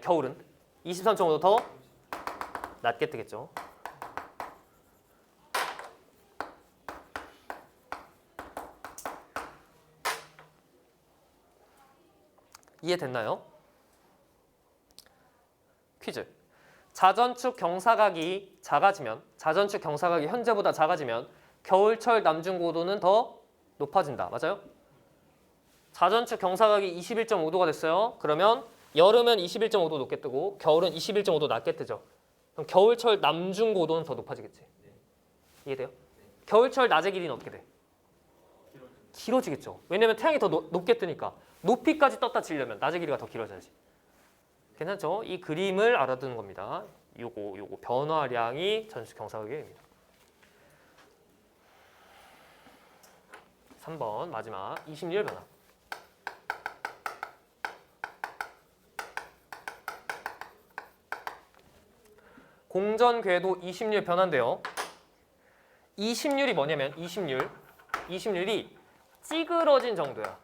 겨울은 23.5도 더 낮게 뜨겠죠. 이해됐나요? 퀴즈. 자전축 경사각이 현재보다 작아지면 겨울철 남중고도는 더 높아진다. 맞아요? 자전축 경사각이 21.5도가 됐어요. 그러면 여름은 21.5도 높게 뜨고 겨울은 21.5도 낮게 뜨죠. 그럼 겨울철 남중고도는 더 높아지겠지. 이해돼요? 겨울철 낮의 길이는 어떻게 돼? 길어지겠죠. 왜냐면 태양이 더 높게 뜨니까. 높이까지 떴다 치려면 낮의 길이가 더 길어져야지. 괜찮죠? 이 그림을 알아두는 겁니다. 요거 변화량이 자전축 경사각의 의미입니다. 3번 마지막 20일 변화. 공전 궤도 20률 변화인데요. 20률이 뭐냐면 20률이 찌그러진 정도야.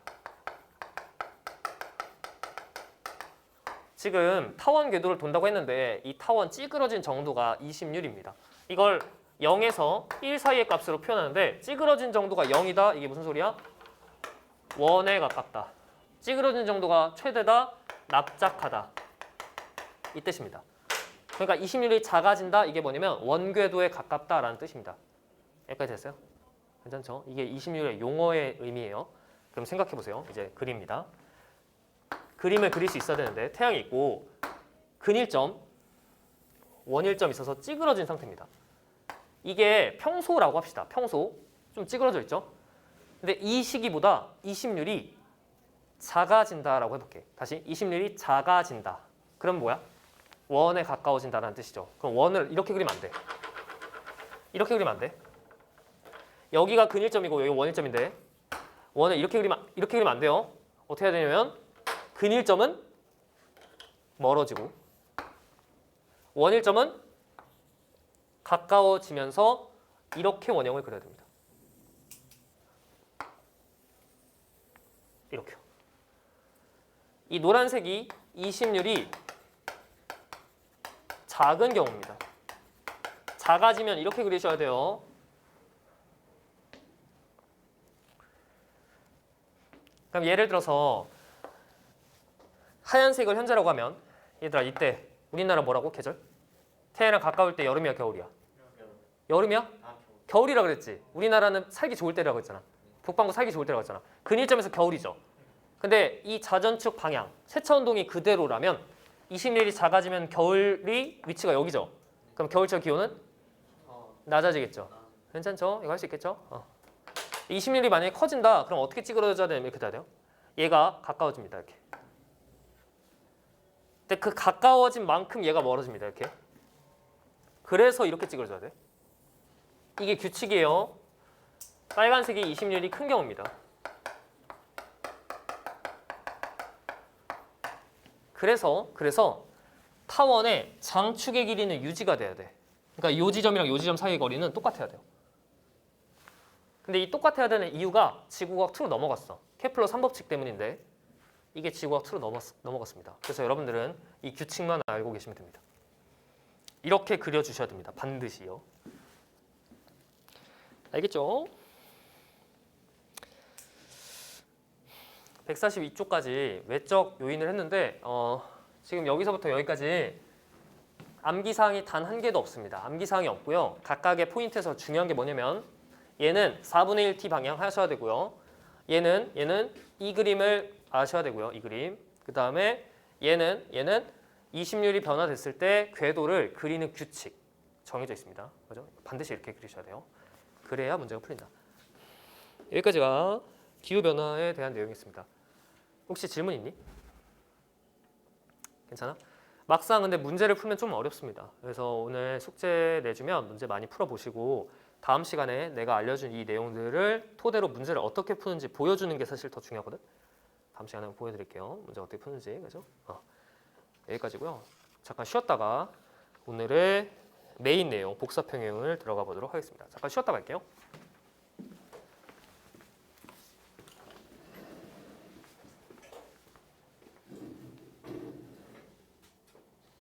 지금 타원 궤도를 돈다고 했는데 이 타원 찌그러진 정도가 20률입니다. 이걸 0에서 1 사이의 값으로 표현하는데 찌그러진 정도가 0이다. 이게 무슨 소리야? 원에 가깝다. 찌그러진 정도가 최대다. 납작하다. 이 뜻입니다. 그러니까 20률이 작아진다. 이게 뭐냐면 원궤도에 가깝다라는 뜻입니다. 여기까지 됐어요? 괜찮죠? 이게 20률의 용어의 의미예요. 그럼 생각해 보세요. 이제 그립니다. 그림을 그릴 수 있어야 되는데 태양이 있고 근일점, 원일점 있어서 찌그러진 상태입니다. 이게 평소라고 합시다. 평소. 좀 찌그러져 있죠? 근데 이 시기보다 20률이 작아진다라고 해볼게. 다시 20률이 작아진다. 그럼 뭐야? 원에 가까워진다라는 뜻이죠. 그럼 원을 이렇게 그리면 안 돼. 이렇게 그리면 안 돼. 여기가 근일점이고 여기 원일점인데 원을 이렇게 그리면 안 돼요. 어떻게 해야 되냐면 근일점은 멀어지고 원일점은 가까워지면서 이렇게 원형을 그려야 됩니다. 이렇게요. 이 노란색이 20률이 작은 경우입니다. 작아지면 이렇게 그리셔야 돼요. 그럼 예를 들어서 하얀색을 현재라고 하면 얘들아 이때 우리나라 뭐라고? 계절? 태양이랑 가까울 때 여름이야 겨울이야? 여름이야? 겨울이라 그랬지. 우리나라는 살기 좋을 때라고 했잖아. 북반구 살기 좋을 때라고 했잖아. 근일점에서 겨울이죠. 근데 이 자전축 방향, 세차운동이 그대로라면 20률이 작아지면 겨울이 위치가 여기죠. 그럼 겨울철 기온은 낮아지겠죠. 괜찮죠? 이거 할 수 있겠죠? 20률이 만약에 커진다. 그럼 어떻게 찌그러져야 되냐면 이렇게 돼야 돼요. 얘가 가까워집니다. 이렇게. 근데 그 가까워진 만큼 얘가 멀어집니다. 이렇게. 그래서 이렇게 찌그러져야 돼. 이게 규칙이에요. 빨간색이 20률이 큰 경우입니다. 그래서 타원의 장축의 길이는 유지가 돼야 돼. 그러니까 요 지점이랑 요 지점 사이의 거리는 똑같아야 돼요. 근데 이 똑같아야 되는 이유가 지구과학 2로 넘어갔어. 케플러 3법칙 때문인데 이게 지구과학 2로 넘어갔습니다. 그래서 여러분들은 이 규칙만 알고 계시면 됩니다. 이렇게 그려주셔야 됩니다. 반드시요. 알겠죠? 142쪽까지 외적 요인을 했는데 지금 여기서부터 여기까지 암기사항이 단 한 개도 없습니다. 암기사항이 없고요. 각각의 포인트에서 중요한 게 뭐냐면 얘는 4분의 1t 방향 하셔야 되고요. 얘는 이 그림을 아셔야 되고요. 이 그림. 그 다음에 얘는 20률이 변화됐을 때 궤도를 그리는 규칙. 정해져 있습니다. 그죠? 반드시 이렇게 그리셔야 돼요. 그래야 문제가 풀린다. 여기까지가 기후 변화에 대한 내용이었습니다. 혹시 질문 있니? 괜찮아? 막상 근데 문제를 풀면 좀 어렵습니다. 그래서 오늘 숙제 내주면 문제 많이 풀어보시고 다음 시간에 내가 알려준 이 내용들을 토대로 문제를 어떻게 푸는지 보여주는 게 사실 더 중요하거든. 다음 시간에 보여드릴게요. 문제 어떻게 푸는지. 그죠? 여기까지고요. 잠깐 쉬었다가 오늘의 메인 내용 복사평형을 들어가 보도록 하겠습니다. 잠깐 쉬었다 갈게요.